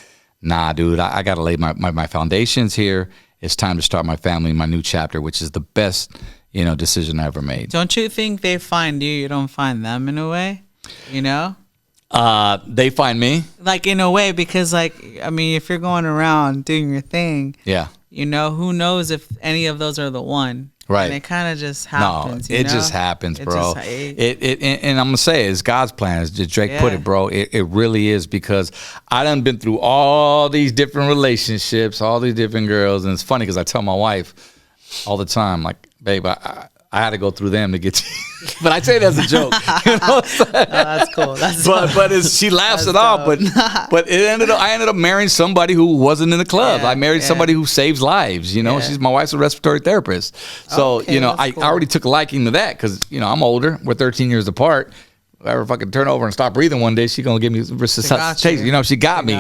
nah, dude, I got to lay my foundations here. It's time to start my family, my new chapter, which is the best, decision I ever made. Don't you think they find you don't find them in a way? They find me? Like, in a way, because, if you're going around doing your thing, yeah, who knows if any of those are the one. Right. And it kind of just happens. No, it just happens, bro. And I'm going to say it's God's plan. As Drake put it, bro. It really is, because I done been through all these different relationships, all these different girls. And it's funny because I tell my wife all the time, like, babe, I had to go through them to get to you. But I say it as a joke. You know what I'm saying? No, that's cool. But she laughs it off. But I ended up marrying somebody who wasn't in the club. I married somebody who saves lives. She's my wife's a respiratory therapist. So I already took a liking to that because I'm older. We're 13 years apart. If I ever fucking turn over and stop breathing one day, she's gonna give me resuscitation. She got me.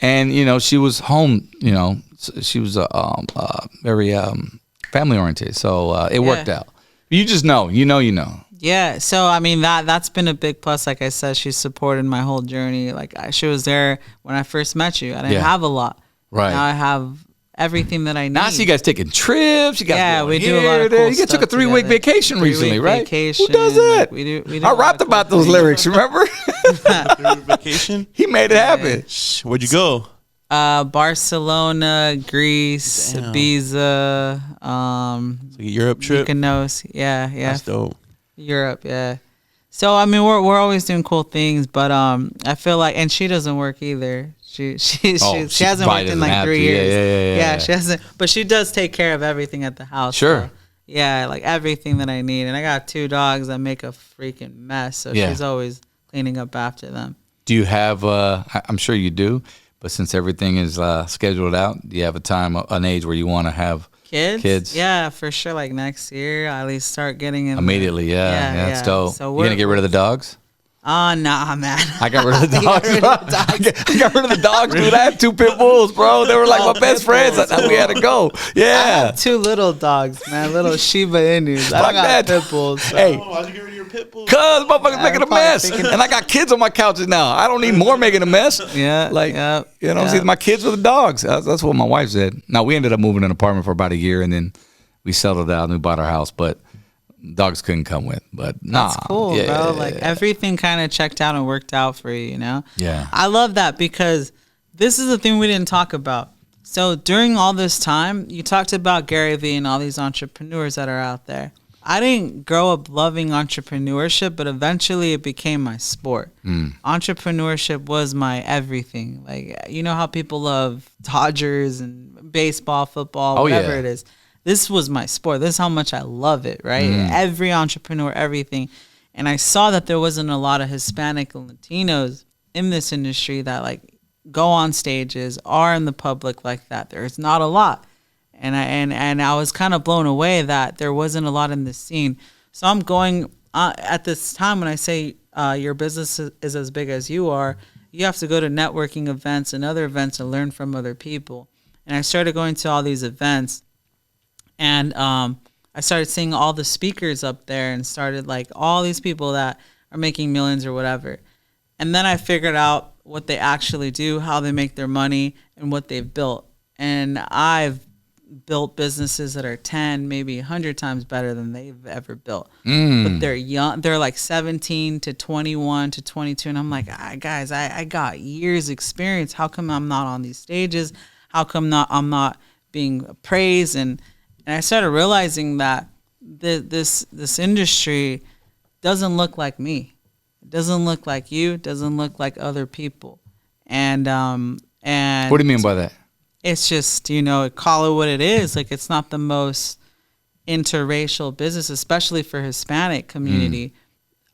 And she was home. She was very family oriented. So it worked out. You just know. Yeah, so that's been a big plus. Like I said, she supported my whole journey. She was there when I first met you. I didn't have a lot. Right. Now I have everything that I need. Now I see you guys taking trips. You guys we do a lot of cool You guys took a 3-week vacation recently, right? Vacation. Who does that? We do I rapped about those lyrics. Remember? 3-week vacation. He made it happen. Where'd you go? Barcelona, Greece, Ibiza, Europe trip. Mykonos. Yeah. That's dope. Europe, yeah. So we're always doing cool things, but I feel like, and she doesn't work either. She hasn't worked in 3 years. Yeah, she hasn't, but she does take care of everything at the house. Sure. So, everything that I need, and I got 2 dogs that make a freaking mess. So she's always cleaning up after them. Do you have? I'm sure you do. But since everything is scheduled out, do you have an age where you want to have kids? Yeah, for sure. Like next year, I'll at least start getting in. Immediately, yeah, that's dope. So you gonna get rid of the dogs? Oh, nah, man. I got rid of the dogs. I got rid of the dogs, dude. I had 2 pit bulls, bro. They were like my best friends. We had to go. Yeah. I have 2 little dogs, man. Little Shiba Inus. I don't got pit bulls. So. Hey. Why'd you get rid of your pit bulls? Cause motherfuckers making a mess. And I got kids on my couches now. I don't need more making a mess. Yeah. See, my kids were the dogs. That's what my wife said. Now, we ended up moving in an apartment for about a year, and then we settled out and we bought our house. But dogs couldn't come with, but nah. That's cool, bro. Everything kind of checked out and worked out for you, Yeah. I love that because this is the thing we didn't talk about. So during all this time, you talked about Gary Vee and all these entrepreneurs that are out there. I didn't grow up loving entrepreneurship, but eventually it became my sport. Entrepreneurship was my everything. How people love Dodgers and baseball, football, whatever it is. This was my sport. This is how much I love it, right? Every entrepreneur, everything. And I saw that there wasn't a lot of Hispanic and Latinos in this industry that go on stages, are in the public like that. There's not a lot. And I was kind of blown away that there wasn't a lot in this scene. So I'm going, at this time when I say your business is as big as you are, you have to go to networking events and other events and learn from other people. And I started going to all these events. And I started seeing all the speakers up there and started all these people that are making millions or whatever. And then I figured out what they actually do, how they make their money, and what they've built. And I've built businesses that are 10, maybe 100 times better than they've ever built. But they're young. They're 17 to 21 to 22. And I'm like, guys, I got years experience. How come I'm not on these stages? How come I'm not being praised? And I started realizing that this industry doesn't look like me. It doesn't look like you. It doesn't look like other people. And What do you mean by that? it's just, call it what it is. Like, it's not the most interracial business, especially for Hispanic community.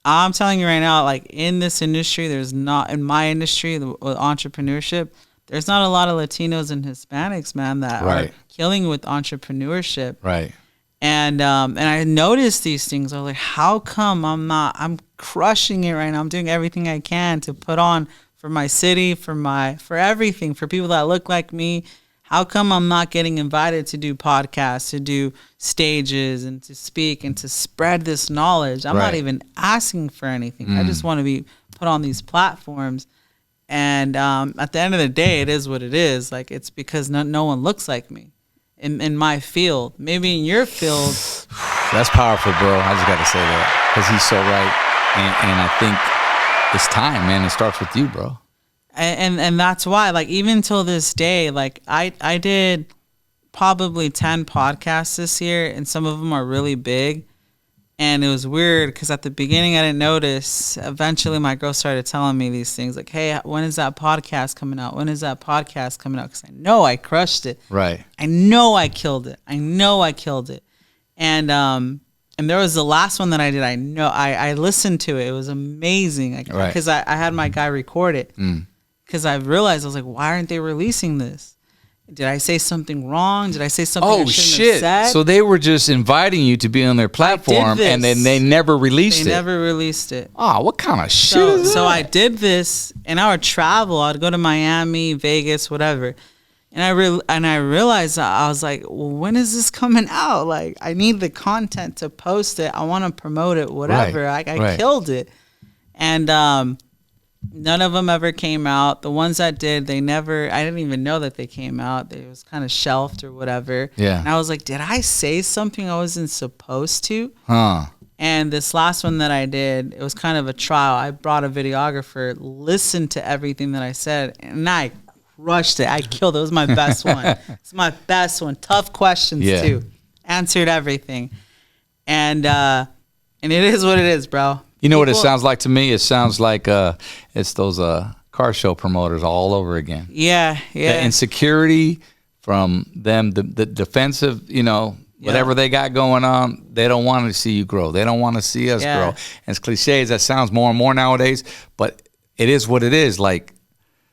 I'm telling you right now, like, in this industry, in my industry with entrepreneurship, there's not a lot of Latinos and Hispanics, man, that are killing with entrepreneurship. Right. And I noticed these things. I was like, how come I'm crushing it right now? I'm doing everything I can to put on for my city, for everything, for people that look like me. How come I'm not getting invited to do podcasts, to do stages, and to speak and to spread this knowledge? I'm not even asking for anything. I just want to be put on these platforms. And at the end of the day, it is what it is. Like, it's because no one looks like me in my field. Maybe in your field. That's powerful, bro. I just got to say that because he's so right. And I think it's time, man. It starts with you, bro. And that's why, like, even till this day, like, I did probably 10 podcasts this year, and some of them are really big. And it was weird because at the beginning I didn't notice. Eventually my girl started telling me these things like, hey, when is that podcast coming out? When is that podcast coming out? Because I know I crushed it. Right. I know I killed it. And there was the last one that I did. I know I listened to it. It was amazing. Because I had my guy record it. Because I realized, I was like, why aren't they releasing this? Did I say something wrong? Did I say something I shouldn't have said? So they were just inviting you to be on their platform, and then they never released it. They never released it. Oh, what kind of shit is that? So I did this, and I would travel. I'd go to Miami, Vegas, whatever. And I realized, I was like, well, when is this coming out? Like, I need the content to post it. I want to promote it, whatever. I killed it. And none of them ever came out. The ones that did, I didn't even know that they came out. It was kind of shelved or whatever. Yeah. And I was like, did I say something I wasn't supposed to? Huh. And this last one that I did, it was kind of a trial. I brought a videographer, listened to everything that I said, and I crushed it. I killed it. It was my best one. It's my best one. Tough questions, too. Answered everything. And it is what it is, bro. You know what it sounds like to me? It sounds like it's those car show promoters all over again. Yeah. The insecurity from them, the defensive, whatever they got going on, they don't want to see you grow. They don't want to see us grow. And as cliche as that sounds more and more nowadays, but it is what it is. Like,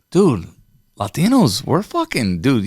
dude, Latinos, we're fucking, dude,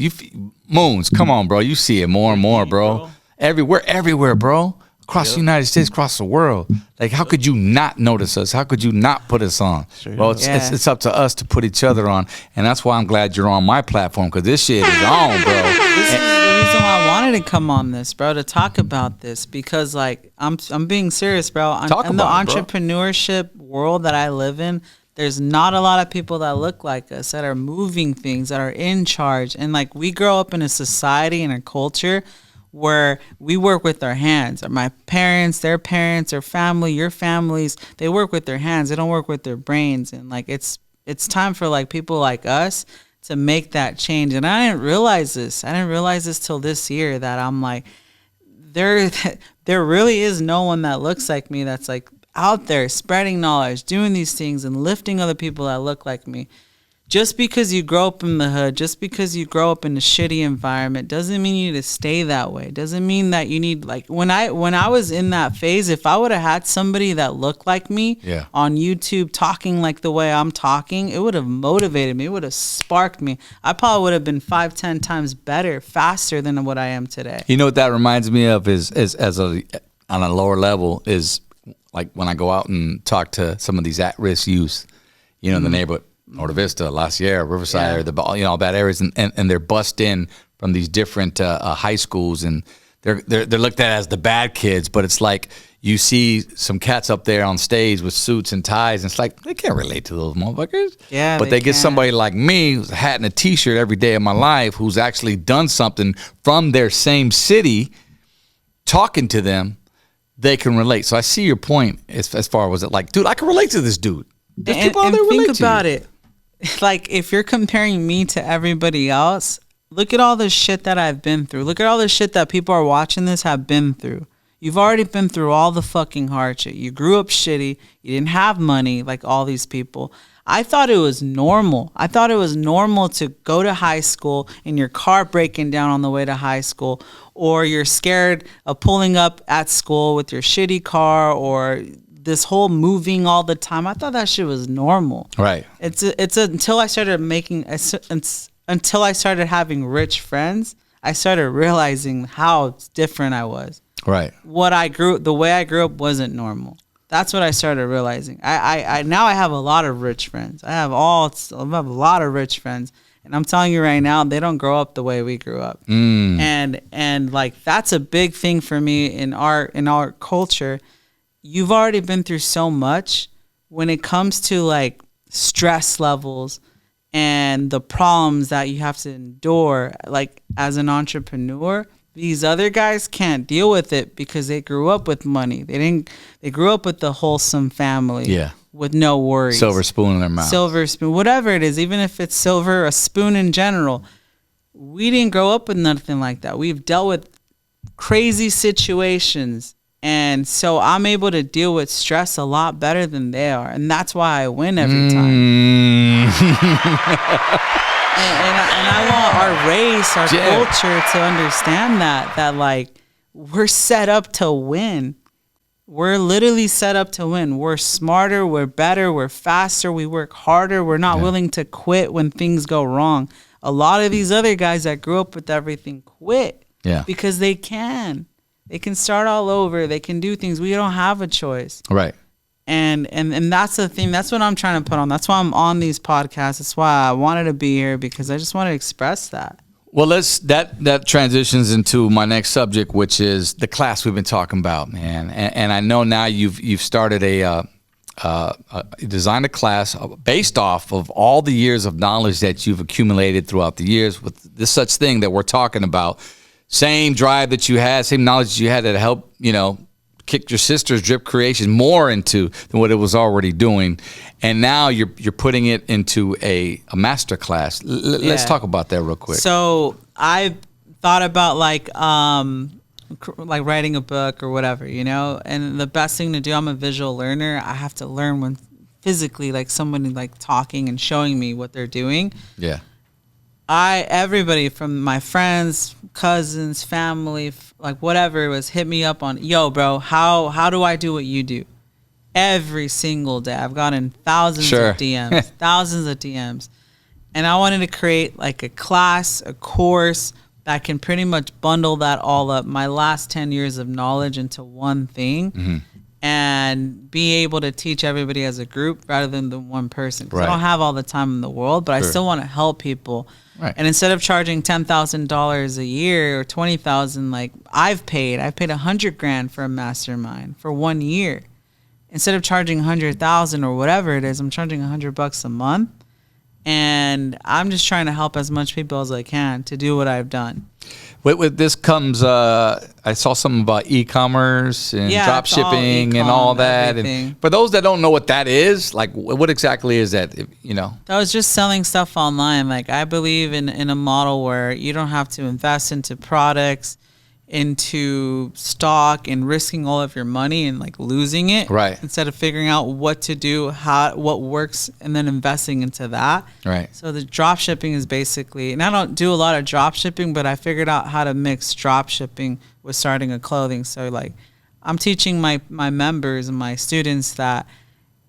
Moons, come on, bro. You see it more and more, bro. Everywhere, bro. Across the United States, across the world. Like, how could you not notice us? How could you not put us on? Well, it's up to us to put each other on. And that's why I'm glad you're on my platform, because this shit is on, bro. This is the reason why I wanted to come on this, bro, to talk about this. Because, like, I'm being serious, bro. In the entrepreneurship world that I live in, there's not a lot of people that look like us, that are moving things, that are in charge. And, like, we grow up in a society and a culture where we work with our hands. My parents, their parents, their family, your families, they work with their hands. They don't work with their brains. And, like, it's time for, like, people like us to make that change. And I didn't realize this. Till this year, that I'm like, there really is no one that looks like me, that's, like, out there spreading knowledge, doing these things, and lifting other people that look like me. Just because you grow up in the hood, just because you grow up in a shitty environment, doesn't mean you need to stay that way. Doesn't mean that you need, like, when I was in that phase, if I would have had somebody that looked like me on YouTube talking like the way I'm talking, it would have motivated me. It would have sparked me. I probably would have been 5-10 times better, faster than what I am today. You know what that reminds me of is on a lower level is, like, when I go out and talk to some of these at-risk youth, in the neighborhood. Norte Vista, La Sierra, Riverside, bad areas, and they're bussed in from these different high schools, and they're looked at as the bad kids. But it's like you see some cats up there on stage with suits and ties, and it's like they can't relate to those motherfuckers. Yeah, but they get somebody like me, who's a hat and a T-shirt every day of my life, who's actually done something from their same city, talking to them. They can relate. So I see your point as far as it, like, dude, I can relate to this dude. There's people out there relate to you. Think about it. Like, if you're comparing me to everybody else, look at all the shit that I've been through. Look at all the shit that people are watching this have been through. You've already been through all the fucking hardship. You grew up shitty. You didn't have money like all these people. I thought it was normal. I thought it was normal to go to high school and your car breaking down on the way to high school, or you're scared of pulling up at school with your shitty car, or this whole moving all the time. I thought that shit was normal. Right. Until I started until I started having rich friends, I started realizing how different I was. Right. The way I grew up wasn't normal. That's what I started realizing. I now I have a lot of rich friends. I have a lot of rich friends, and I'm telling you right now, they don't grow up the way we grew up. And like that's a big thing for me in our culture. You've already been through so much when it comes to like stress levels and the problems that you have to endure, like as an entrepreneur. These other guys can't deal with it because they grew up with money. They grew up with the wholesome family. Yeah. With no worries. Silver spoon in their mouth. Silver spoon, whatever it is, even if it's silver, a spoon in general. We didn't grow up with nothing like that. We've dealt with crazy situations. And so I'm able to deal with stress a lot better than they are. And that's why I win every time. And I want our race, our culture to understand that like we're set up to win. We're literally set up to win. We're smarter, we're better, we're faster, we work harder. We're not willing to quit when things go wrong. A lot of these other guys that grew up with everything quit because they can. They can start all over. They can do things. We don't have a choice. Right. And that's the thing. That's what I'm trying to put on. That's why I'm on these podcasts. That's why I wanted to be here, because I just want to express that. Well, that transitions into my next subject, which is the class we've been talking about, man. And I know now you've started designed a class based off of all the years of knowledge that you've accumulated throughout the years with this such thing that we're talking about. Same drive that you had, same knowledge that you had that helped, kick your sister's Drip Creations more into than what it was already doing. And now you're putting it into a master class. Let's talk about that real quick. So I thought about like writing a book or whatever, and the best thing to do, I'm a visual learner. I have to learn when physically, like somebody like talking and showing me what they're doing. Yeah. Everybody from my friends, cousins, family, like whatever it was, hit me up on, yo, bro, how do I do what you do? Every single day. I've gotten thousands of DMs, And I wanted to create like a class, a course that can pretty much bundle that all up, my last 10 years of knowledge into one thing, and be able to teach everybody as a group rather than the one person. Because I don't have all the time in the world, but I still want to help people. Right. And instead of charging $10,000 a year or $20,000, like I've paid $100,000 for a mastermind for 1 year. Instead of charging $100,000 or whatever it is, I'm charging $100 a month. And I'm just trying to help as much people as I can to do what I've done. With this comes, I saw something about e-commerce and drop shipping and all that. And for those that don't know what that is, like what exactly is that, That was just selling stuff online. Like I believe in a model where you don't have to invest into products, into stock, and risking all of your money and like losing it. Right. Instead of figuring out what to do, what works, and then investing into that. Right. So the drop shipping is basically, and I don't do a lot of drop shipping, but I figured out how to mix drop shipping with starting a clothing. So like I'm teaching my members and my students that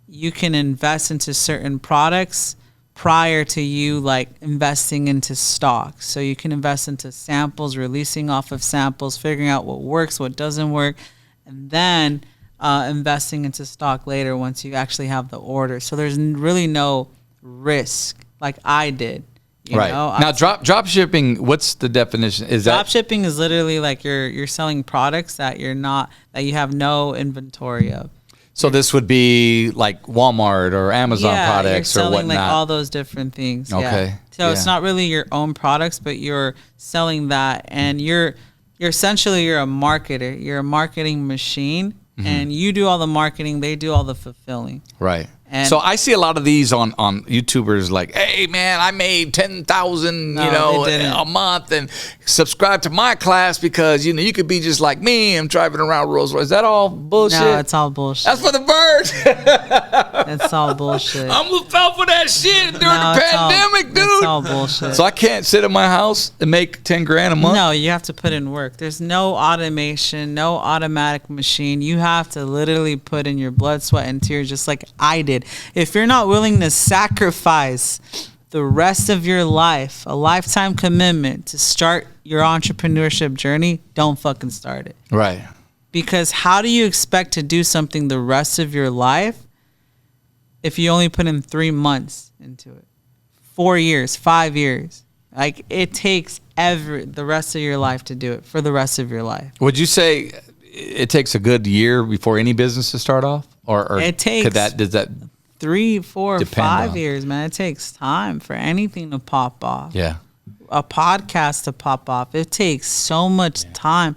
you can invest into certain products prior to you like investing into stock. So you can invest into samples, releasing off of samples, figuring out what works, what doesn't work, and then investing into stock later once you actually have the order. So there's really no risk like I did. You know? Now drop shipping, what's the definition? Drop shipping is literally like you're selling products that you have no inventory of. So this would be like Walmart or Amazon products or whatnot. Selling like all those different things. Okay. Yeah. So it's not really your own products, but you're selling that, and you're essentially a marketer. You're a marketing machine, and you do all the marketing. They do all the fulfilling. Right. And so I see a lot of these on YouTubers like, hey man, I made 10,000 No, they didn't. a month, and subscribe to my class because you could be just like me. I'm driving around Rolls Royce. Is that all bullshit? no, it's all bullshit. That's for the birds. It's all bullshit. I'm gonna fell for that shit during No, the it's all- pandemic, dude. It's all bullshit. So I can't sit in my house and make 10 grand a month. No, you have to put in work. There's no automation, no automatic machine. You have to literally put in your blood, sweat, and tears, just like I did. If you're not willing to sacrifice the rest of your life, a lifetime commitment to start your entrepreneurship journey, don't fucking start it. Right. Because how do you expect to do something the rest of your life if you only put in 3 months into it? 4 years, 5 years. Like, it takes the rest of your life to do it, for the rest of your life. Would you say it takes a good year before any business to start off, or It takes- does that 3, 4, Depend 5 on- years, man. It takes time for anything to pop off. yeah. A podcast to pop off. It takes so much time.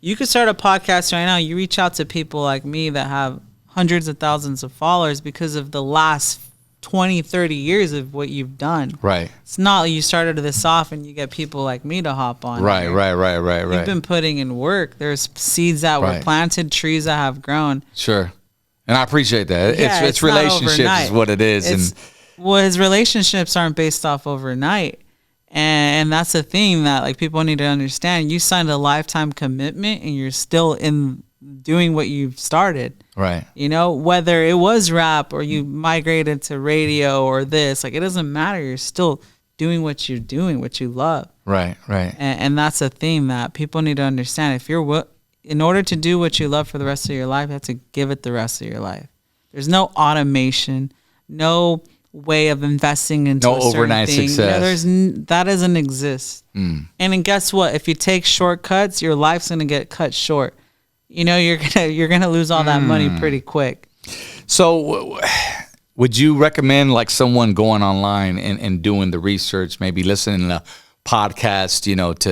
You could start a podcast right now. You reach out to people like me that have hundreds of thousands of followers because of the last 20, 30 years of what you've done. Right. It's not like you started this off and you get people like me to hop on. Right. here. Right. You've been putting in work. There's seeds that were Right. planted, trees that have grown. Sure. And I appreciate that. Yeah, it's not relationships overnight. is what it is. It's- well, his relationships aren't based off overnight. And that's the thing that like people need to understand. You signed a lifetime commitment and you're still in doing what you've started. Right. You know, whether it was rap or you migrated to radio or this, like it doesn't matter. You're still doing what you're doing, what you love. Right. And that's a thing that people need to understand. If you're in order to do what you love for the rest of your life, you have to give it the rest of your life. There's no automation, no way of investing into No a certain overnight thing. success. That doesn't exist. And then guess what? If you take shortcuts, your life's gonna get cut short. You know, you're gonna lose all that money pretty quick. So would you recommend like someone going online and doing the research, maybe listening to podcasts,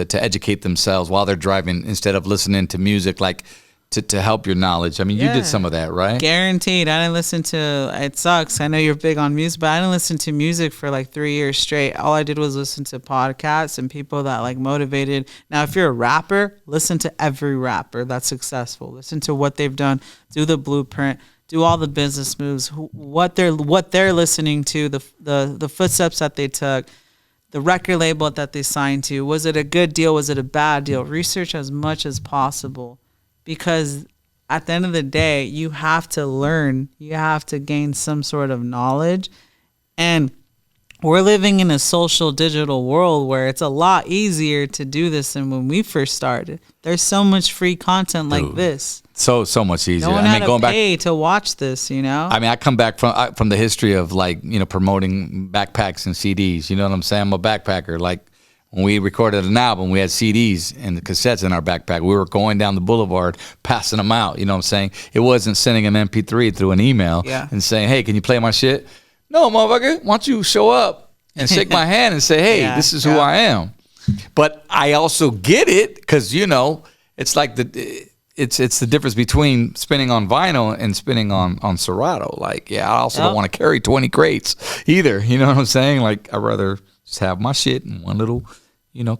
to educate themselves while they're driving instead of listening to music, like to help your knowledge? I mean, you Yeah. did some of that, right? Guaranteed. I didn't listen to, it sucks. I know you're big on music, but I didn't listen to music for like 3 years straight. All I did was listen to podcasts and people that like motivated. Now, if you're a rapper, listen to every rapper that's successful. Listen to what they've done. Do the blueprint. Do all the business moves. What they're listening to. The footsteps that they took. The record label that they signed to. Was it a good deal? Was it a bad deal? Research as much as possible. Because at the end of the day, you have to learn. You have to gain some sort of knowledge. And we're living in a social digital world where it's a lot easier to do this than when we first started. There's so much free content like this. So much easier. No one I had mean, to pay to watch this, you know? I mean, I come back from the history of like, promoting backpacks and CDs. You know what I'm saying? I'm a backpacker. Like when we recorded an album, we had CDs and the cassettes in our backpack. We were going down the boulevard, passing them out. You know what I'm saying? It wasn't sending an MP3 through an email and saying, hey, can you play my shit? No, motherfucker. Why don't you show up and shake my hand and say, hey, this is who I am. But I also get it because, it's like it's the difference between spinning on vinyl and spinning on Serato. Like, I also don't want to carry 20 crates either. You know what I'm saying? Like, I'd rather just have my shit in one little,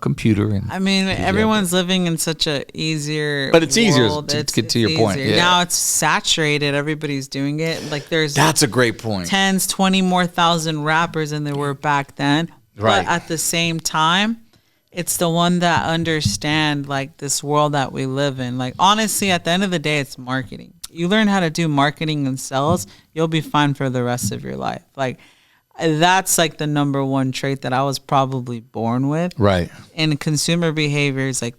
computer. And I mean, everyone's living in such a easier But it's easier world. to get to your point. Yeah. Now it's saturated. Everybody's doing it. Like That's a great point. 20 more thousand rappers than there were back then. Right. But at the same time, it's the one that understand like this world that we live in. Like honestly, at the end of the day, it's marketing. You learn how to do marketing and sales, you'll be fine for the rest of your life. Like that's like the number one trait that I was probably born with. Right. And consumer behavior is like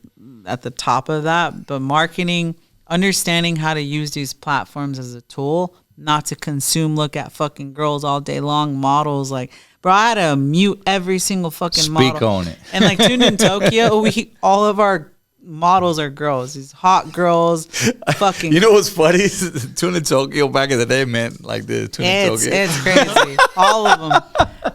at the top of that. But marketing, understanding how to use these platforms as a tool, not to consume, look at fucking girls all day long, models. Like, bro, I had to mute every single fucking model. Speak on it. And like Tuned in Tokyo, all of our models are girls. These hot girls, fucking. You know what's funny? Tuned in Tokyo back in the day meant like the Tuned in Tokyo. It's crazy. All of them.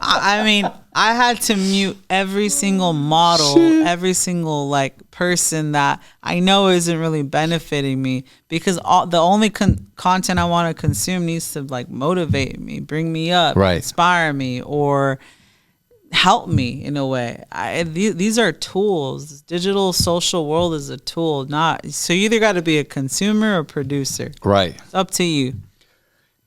I mean, I had to mute every single model, every single like person that I know isn't really benefiting me, because the only content I want to consume needs to like motivate me, bring me up, Right. inspire me, or help me in a way. These are tools. This digital social world is a tool, not so. You either got to be a consumer or producer. Right. It's up to you.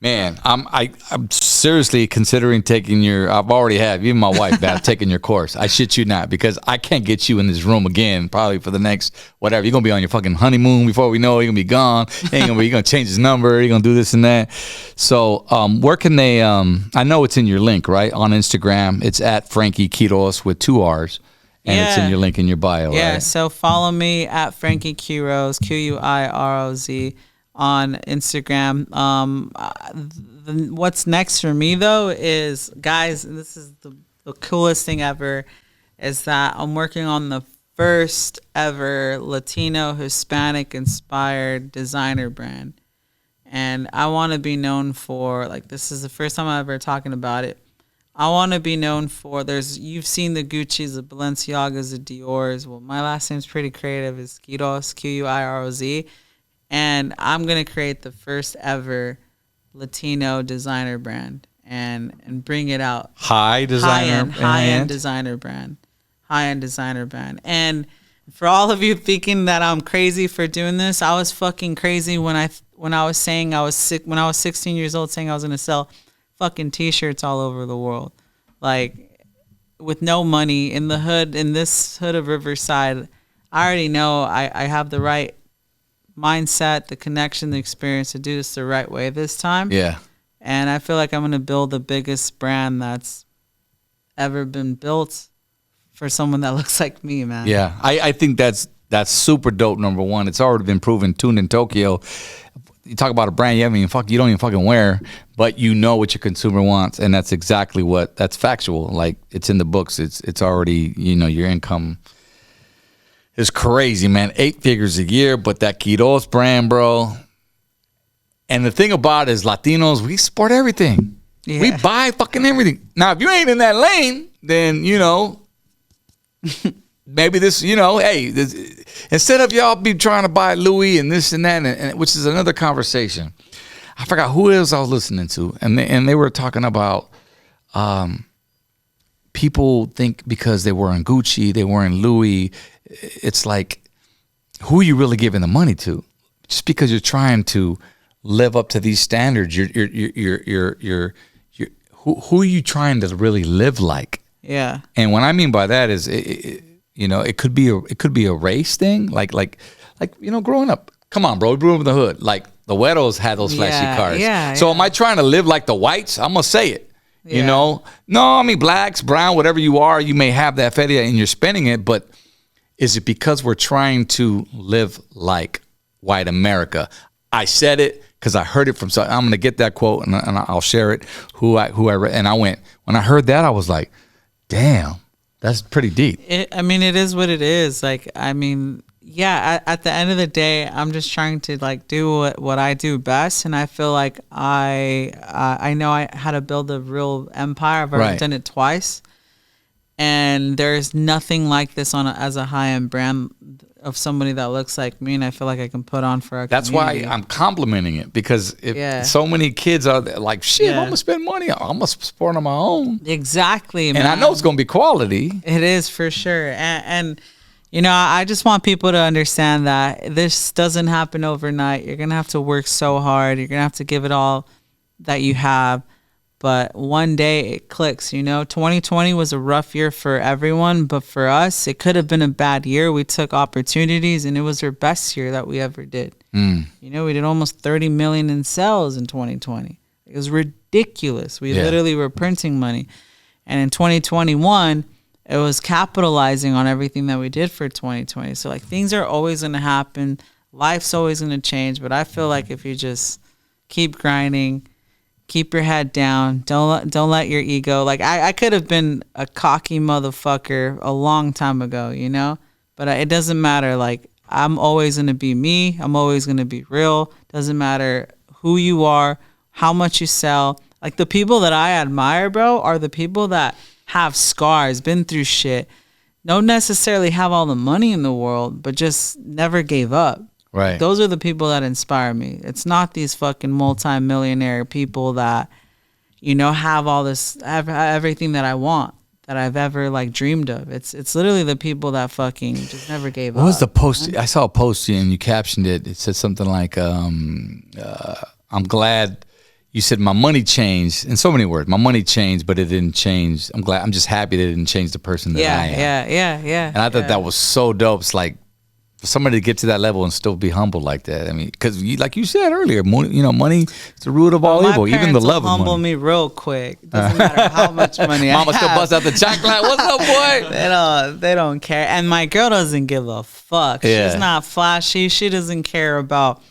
Man, I'm seriously considering taking I've already have, even my wife, that taking your course. I shit you not, because I can't get you in this room again probably for the next whatever. You're gonna be on your fucking honeymoon before we know it. You're gonna be gone. You're gonna change his number. You're gonna do this and that. So where can they I know it's in your link, right? On Instagram. It's at Frankie QUIROZ with 2 R's. And it's in your link in your bio, Yeah, right? so follow me at Frankie QUIROZ, QUIROZ, on Instagram. What's next for me though is, guys, this is the coolest thing ever, is that I'm working on the first ever Latino Hispanic inspired designer brand. And I want to be known for, like, this is the first time I'm ever talking about it. I want to be known for, you've seen the Gucci's, the Balenciagas, the Dior's. Well, my last name's pretty creative. It's QUIROZ, QUIROZ. And I'm going to create the first ever Latino designer brand and bring it out. High-end Designer brand. High-end designer brand. And for all of you thinking that I'm crazy for doing this, I was fucking crazy when I was saying I was sick, when I was 16 years old, saying I was going to sell fucking t-shirts all over the world. Like, with no money, in the hood, in this hood of Riverside. I already know I have the right mindset, the connection, the experience to do this the right way this time. Yeah. And I feel like I'm going to build the biggest brand that's ever been built for someone that looks like me, man. Yeah. I think that's super dope, number one. It's already been proven, tuned in Tokyo. You talk about a brand you don't even fucking wear, but you know what your consumer wants, and that's exactly that's factual. Like, it's in the books. It's already, your income is crazy, man. 8 figures a year, but that QUIROZ brand, bro. And the thing about it is, Latinos, we support everything. Yeah. We buy fucking everything. Now, if you ain't in that lane, then, maybe this, hey, instead of y'all be trying to buy Louis and this and that, and which is another conversation. I forgot who else I was listening to, and they were talking about people think because they were in Gucci, they were in Louis. It's like, who are you really giving the money to? Just because you're trying to live up to these standards, you're who are you trying to really live like? Yeah. And what I mean by that is, it could be a race thing, like growing up. Come on, bro, we grew up in the hood. Like, the Güeros had those flashy cars. Yeah. So am I trying to live like the whites? I'm gonna say it. Yeah. No, I mean, blacks, brown, whatever you are, you may have that feria and you're spending it, but is it because we're trying to live like white America? I said it because I heard it from someone. I'm going to get that quote and I'll share it. Who I read, and I went, when I heard that, I was like, damn, that's pretty deep. It is what it is. Like, yeah, at the end of the day, I'm just trying to like do what I do best, and I feel like I know how to build a real empire. I've already done it twice, and there's nothing like this as a high-end brand of somebody that looks like me, and I feel like I can put on for our community. Why I'm complimenting it, because so many kids are like, shit, I'm gonna spend money. I'm gonna support on my own. Exactly, man. And I know it's gonna be quality. It is, for sure, and I just want people to understand that this doesn't happen overnight. You're going to have to work so hard. You're going to have to give it all that you have. But one day it clicks, 2020 was a rough year for everyone. But for us, it could have been a bad year. We took opportunities, and it was our best year that we ever did. We did almost 30 million in sales in 2020. It was ridiculous. We literally were printing money. And in 2021... it was capitalizing on everything that we did for 2020. So, like, things are always going to happen. Life's always going to change. But I feel like if you just keep grinding, keep your head down, don't let your ego. Like, I could have been a cocky motherfucker a long time ago, But it doesn't matter. Like, I'm always going to be me. I'm always going to be real. Doesn't matter who you are, how much you sell. Like, the people that I admire, bro, are the people that have scars, been through shit, don't necessarily have all the money in the world, but just never gave up. Right. Those are the people that inspire me. It's not these fucking multi-millionaire people that, you know, have all this, everything that I want, that I've ever like dreamed of. It's literally the people that fucking just never gave up. What was the post? I saw a post and you captioned it. It said something like, I'm glad you said my money changed, in so many words. My money changed, but it didn't change. I'm just happy that it didn't change the person that I am. Yeah. And I thought that was so dope. It's like for somebody to get to that level and still be humble like that. I mean, because like you said earlier, money is the root of all evil, even the love of money. Humble me real quick. Doesn't matter how much money I have. Mama still bust out the chocolate. What's up, boy? They don't care. And my girl doesn't give a fuck. Yeah. She's not flashy. She doesn't care about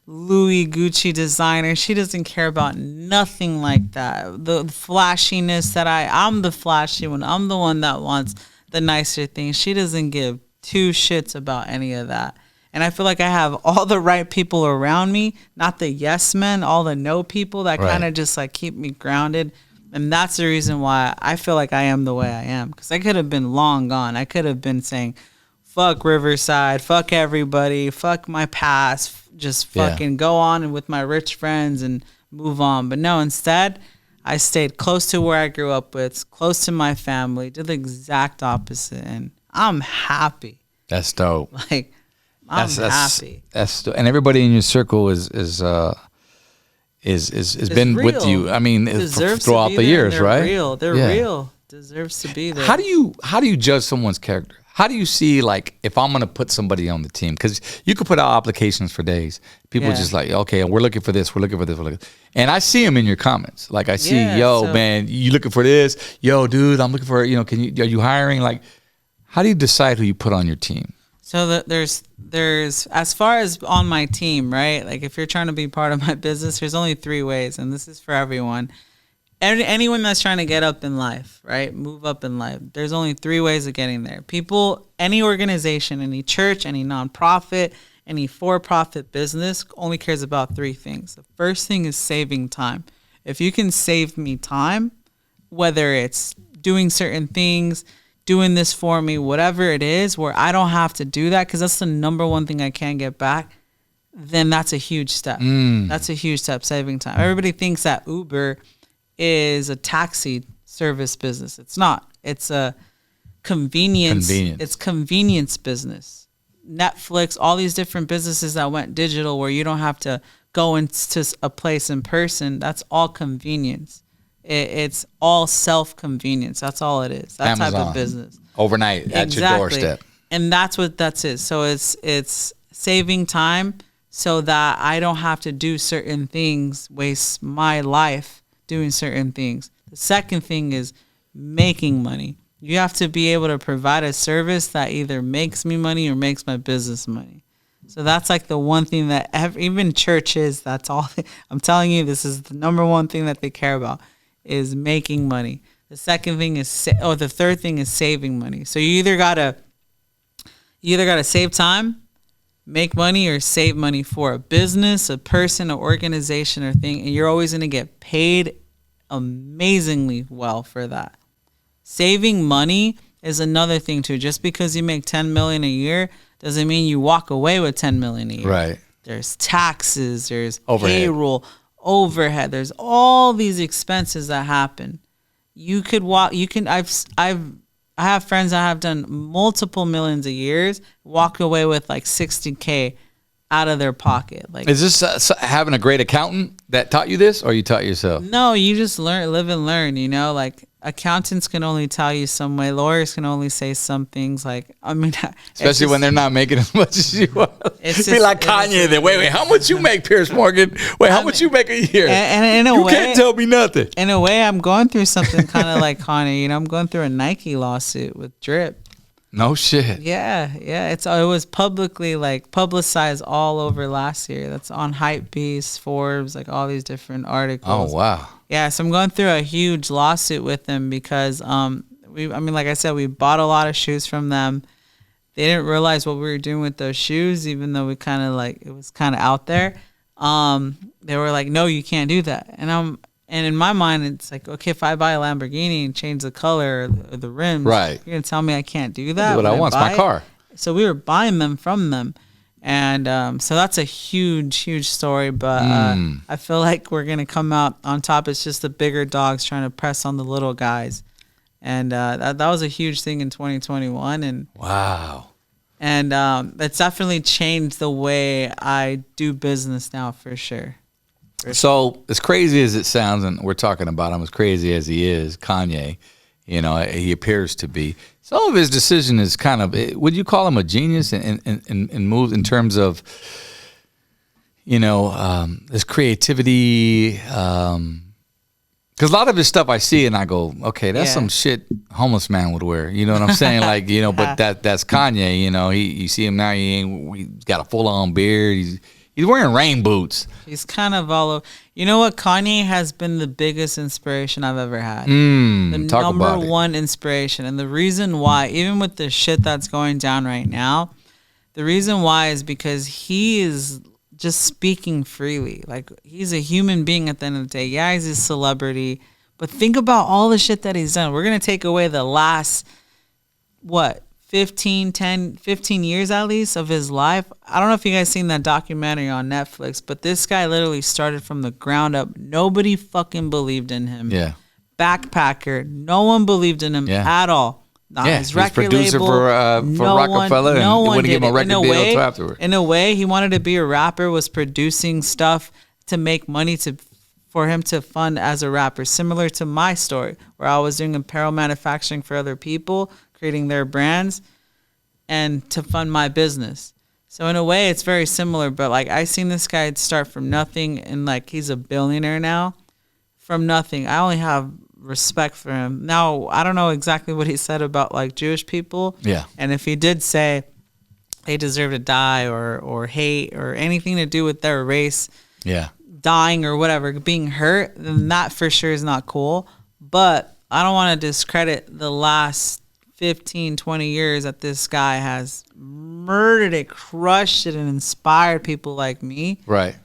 Louis Gucci designer. She doesn't care about nothing like that. The flashiness that I'm the flashy one. I'm the one that wants the nicer things. She doesn't give two shits about any of that. And I feel like I have all the right people around me, not the yes men, all the no people that kind of just like keep me grounded. And that's the reason why I feel like I am the way I am. Because I could have been long gone. I could have been saying, fuck Riverside, fuck everybody, fuck my past, just fucking go on with my rich friends and move on. But no, instead, I stayed close to where I grew up with, close to my family, did the exact opposite. And I'm happy. That's dope. Like, I'm happy. That's and everybody in your circle is been real. with you. I mean, throughout the years, right? Real. They're real. Deserves to be there. How do you judge someone's character? How do you see, like, if I'm going to put somebody on the team? Because you could put out applications for days. People just like, okay, we're looking for this, we're looking for this, we're looking. And I see them in your comments. Like, I see, man, you looking for this? Yo, dude, I'm looking for, are you hiring? Like, how do you decide who you put on your team? So there's as far as on my team, right? Like, if you're trying to be part of my business, there's only 3 ways, and this is for everyone. Anyone that's trying to get up in life, right? Move up in life. There's only 3 ways of getting there. People, any organization, any church, any nonprofit, any for-profit business only cares about 3 things. The first thing is saving time. If you can save me time, whether it's doing certain things, doing this for me, whatever it is, where I don't have to do that, because that's the number one thing I can't get back, then that's a huge step. That's a huge step, saving time. Everybody thinks that Uber is a taxi service business. It's not. It's a convenience. It's convenience business. Netflix, all these different businesses that went digital where you don't have to go into a place in person, that's all convenience. It's all self-convenience. That's all it is. That Amazon, type of business. Overnight at your doorstep. And that's what that is. So it's saving time so that I don't have to do certain things, waste my life doing certain things. The second thing is making money. You have to be able to provide a service that either makes me money or makes my business money. So that's like the one thing that even churches, that's all. I'm telling you, this is the number one thing that they care about is making money. The second thing is, the third thing is saving money. So you either gotta save time, make money, or save money for a business, a person, an organization, or thing, and you're always gonna get paid amazingly well for that. Saving money is another thing too. Just because you make $10 million a year doesn't mean you walk away with $10 million a year. Right. There's taxes, there's overhead. overhead, there's all these expenses that happen. I have friends that have done multiple millions of years, walk away with like $60K out of their pocket. Like, is this having a great accountant that taught you this, or you taught yourself? No, you just live and learn. Like accountants can only tell you some way. Lawyers can only say some things. Like, I mean, especially when they're not making as much as you are. It's be like Kanye. Then wait, how much you make, Pierce Morgan? Wait, how much you make a year? And in a you way, can't tell me nothing. In a way, I'm going through something kind of like Kanye. I'm going through a Nike lawsuit with Drip. No shit. Yeah. It was publicized all over last year. That's on Hypebeast, Forbes, like all these different articles. Oh wow. Yeah, so I'm going through a huge lawsuit with them because like I said, we bought a lot of shoes from them. They didn't realize what we were doing with those shoes, even though it was kind of out there. They were like, "No, you can't do that." And And in my mind, it's like, okay, if I buy a Lamborghini and change the color or the rims, Right. you're gonna tell me I can't do that? Do what I when want. It's buy my it? car. So we were buying them from them. And so that's a huge story. But I feel like we're going to come out on top. It's just the bigger dogs trying to press on the little guys. And that was a huge thing in 2021. And Wow. And it's definitely changed the way I do business now, for sure. So as crazy as it sounds, and we're talking about him as crazy as he is, Kanye, you know, he appears to be. Some of his decision is kind of, would you call him a genius in moves in terms of, you know, his creativity? Because a lot of his stuff I see and I go, okay, that's some shit homeless man would wear. You know what I'm saying? Like, you know, but that's Kanye. You know, you see him now. He's got a full on beard. He's wearing rain boots. He's kind of all over. You know what? Kanye has been the biggest inspiration I've ever had. The Talk number about it. one inspiration. And the reason why, even with the shit that's going down right now, the reason why is because he is just speaking freely. Like, he's a human being at the end of the day. Yeah, he's a celebrity. But think about all the shit that he's done. We're going to take away the last, 15 years at least of his life. I don't know if you guys seen that documentary on Netflix, but this guy literally started from the ground up. Nobody fucking believed in him. Yeah. Backpacker. No one believed in him at all. Not his he was record producer label. for Rockefeller, and one wouldn't give him a did it. record deal until afterward. In a way, he wanted to be a rapper, was producing stuff to make money for him to fund as a rapper. Similar to my story, where I was doing apparel manufacturing for other people, creating their brands, and to fund my business. So in a way, it's very similar. But like, I seen this guy start from nothing, and like, he's a billionaire now from nothing. I only have respect for him. Now, I don't know exactly what he said about like Jewish people. Yeah. And if he did say they deserve to die or hate or anything to do with their race, dying or whatever, being hurt, then that for sure is not cool. But I don't want to discredit the last 15, 20 years that this guy has murdered it, crushed it, and inspired people like me. Right.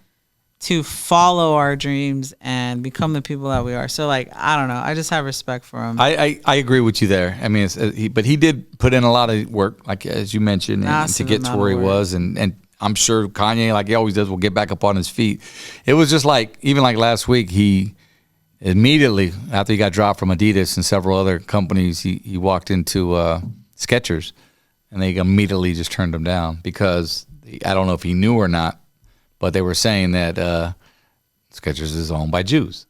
To follow our dreams and become the people that we are. So, like, I don't know. I just have respect for him. I agree with you there. I mean, but he did put in a lot of work, like as you mentioned, and to get to where he was. And I'm sure Kanye, like he always does, will get back up on his feet. It was just like, even like last week, he immediately, after he got dropped from Adidas and several other companies, he walked into Skechers, and they immediately just turned him down because I don't know if he knew or not, but they were saying that Skechers is owned by Jews.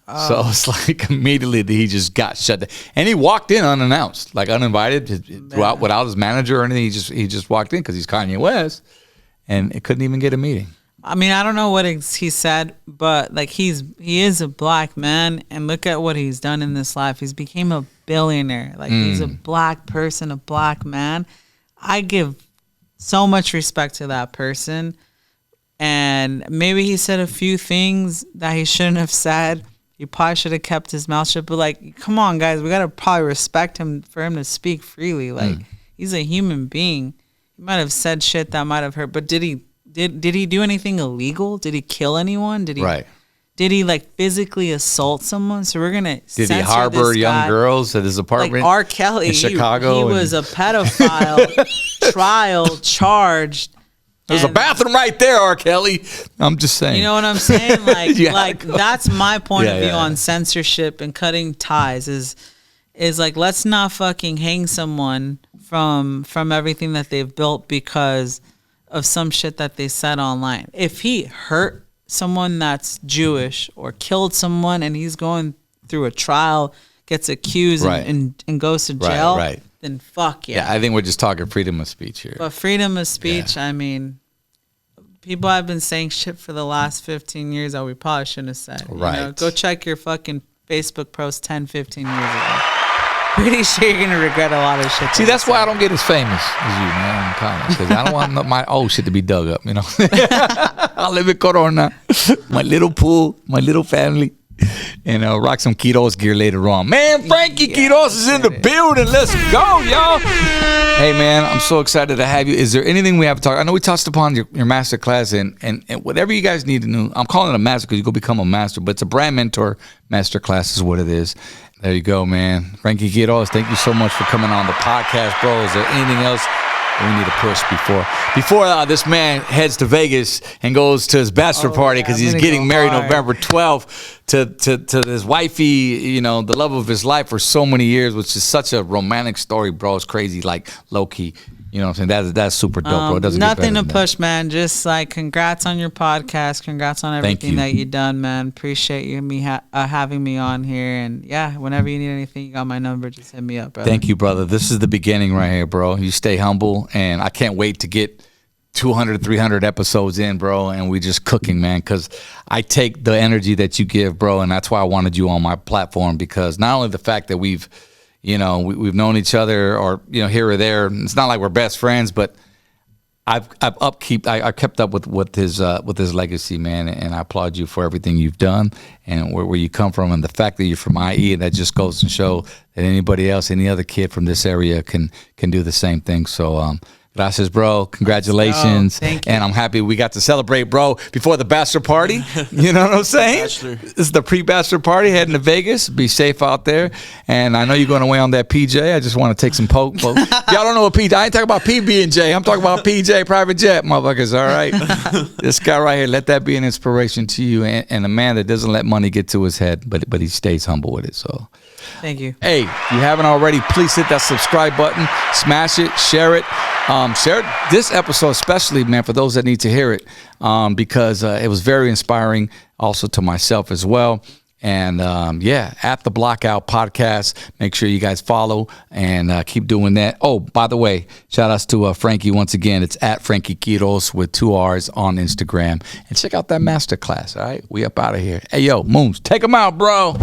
So it's like immediately he just got shut down. And he walked in unannounced, like uninvited, without his manager or anything. He just walked in because he's Kanye West, and it couldn't even get a meeting. I mean, I don't know what he said, but like he is a black man, and look at what he's done in this life. He's became a billionaire. Like he's a black person, a black man. I give so much respect to that person. And maybe he said a few things that he shouldn't have said. He probably should have kept his mouth shut. But like, come on, guys, we gotta probably respect him for him to speak freely. Like, he's a human being. He might have said shit that might have hurt. But did he do anything illegal? Did he kill anyone? Did he like physically assault someone? So we're gonna did he harbor young girls at his apartment? Like R. Kelly in Chicago. He was a pedophile, trial charged. There's a bathroom right there, R. Kelly. I'm just saying. You know what I'm saying? Like, that's my point of view on censorship and cutting ties. Is like, let's not fucking hang someone from everything that they've built because of some shit that they said online. If he hurt someone that's Jewish or killed someone and he's going through a trial, gets accused and goes to jail, then fuck yeah. Yeah, I think we're just talking freedom of speech here. But freedom of speech, I mean, people have been saying shit for the last 15 years that we probably shouldn't have said. Right. You know, go check your fucking Facebook post 10, 15 years ago. Pretty sure you're going to regret a lot of shit. See, that's why I don't get as famous as you, man, because I don't want my old shit to be dug up, you know. I live in Corona, my little pool, my little family. and rock some QUIROZ gear later on. Man, Frankie QUIROZ is in the building. Let's go, y'all. Hey, man, I'm so excited to have you. Is there anything we have to talk? I know we touched upon your master class, and whatever you guys need to know. I'm calling it a master because you go become a master, but it's a brand mentor master class is what it is. There you go, man. Frankie QUIROZ, thank you so much for coming on the podcast, bro. Is there anything else we need to push before this man heads to Vegas and goes to his bachelor party because he's getting married November 12th to his wifey, you know, the love of his life for so many years, which is such a romantic story, bro. It's crazy, like low key. You know what I'm saying? That's super dope, bro. It doesn't nothing get to push, man. Just like congrats on your podcast. Congrats on everything that you've done, man. Appreciate you having me on here. And yeah, whenever you need anything, you got my number. Just hit me up, brother. Thank you, brother. This is the beginning right here, bro. You stay humble, and I can't wait to get 200, 300 episodes in, bro, and we just cooking, man, because I take the energy that you give, bro, and that's why I wanted you on my platform, because not only the fact that we've known each other, or here or there. It's not like we're best friends, but I kept up with his legacy, man, and I applaud you for everything you've done and where you come from, and the fact that you're from IE, and that just goes to show that anybody else, any other kid from this area can do the same thing. So gracias, bro. Congratulations. Thank you. And I'm happy we got to celebrate, bro, before the bachelor party. You know what I'm saying? Bachelor. This is the pre-bachelor party heading to Vegas. Be safe out there. And I know you're going away on that PJ. I just want to take some poke. Y'all don't know what PJ. I ain't talking about PB&J. I'm talking about PJ, private jet, motherfuckers. All right. This guy right here, let that be an inspiration to you, and a man that doesn't let money get to his head, but he stays humble with it. So Thank you. hey, if you haven't already, please hit that subscribe button, smash it, share it. Share this episode especially, man, for those that need to hear it, because it was very inspiring also to myself as well. And at the Blockout Podcast, make sure you guys follow and keep doing that. Oh, by the way, shout outs to Frankie once again. It's at Frankie QUIROZ with 2 R's on Instagram. And check out that masterclass, all right? We up out of here. Hey, yo, Moons, take them out, bro.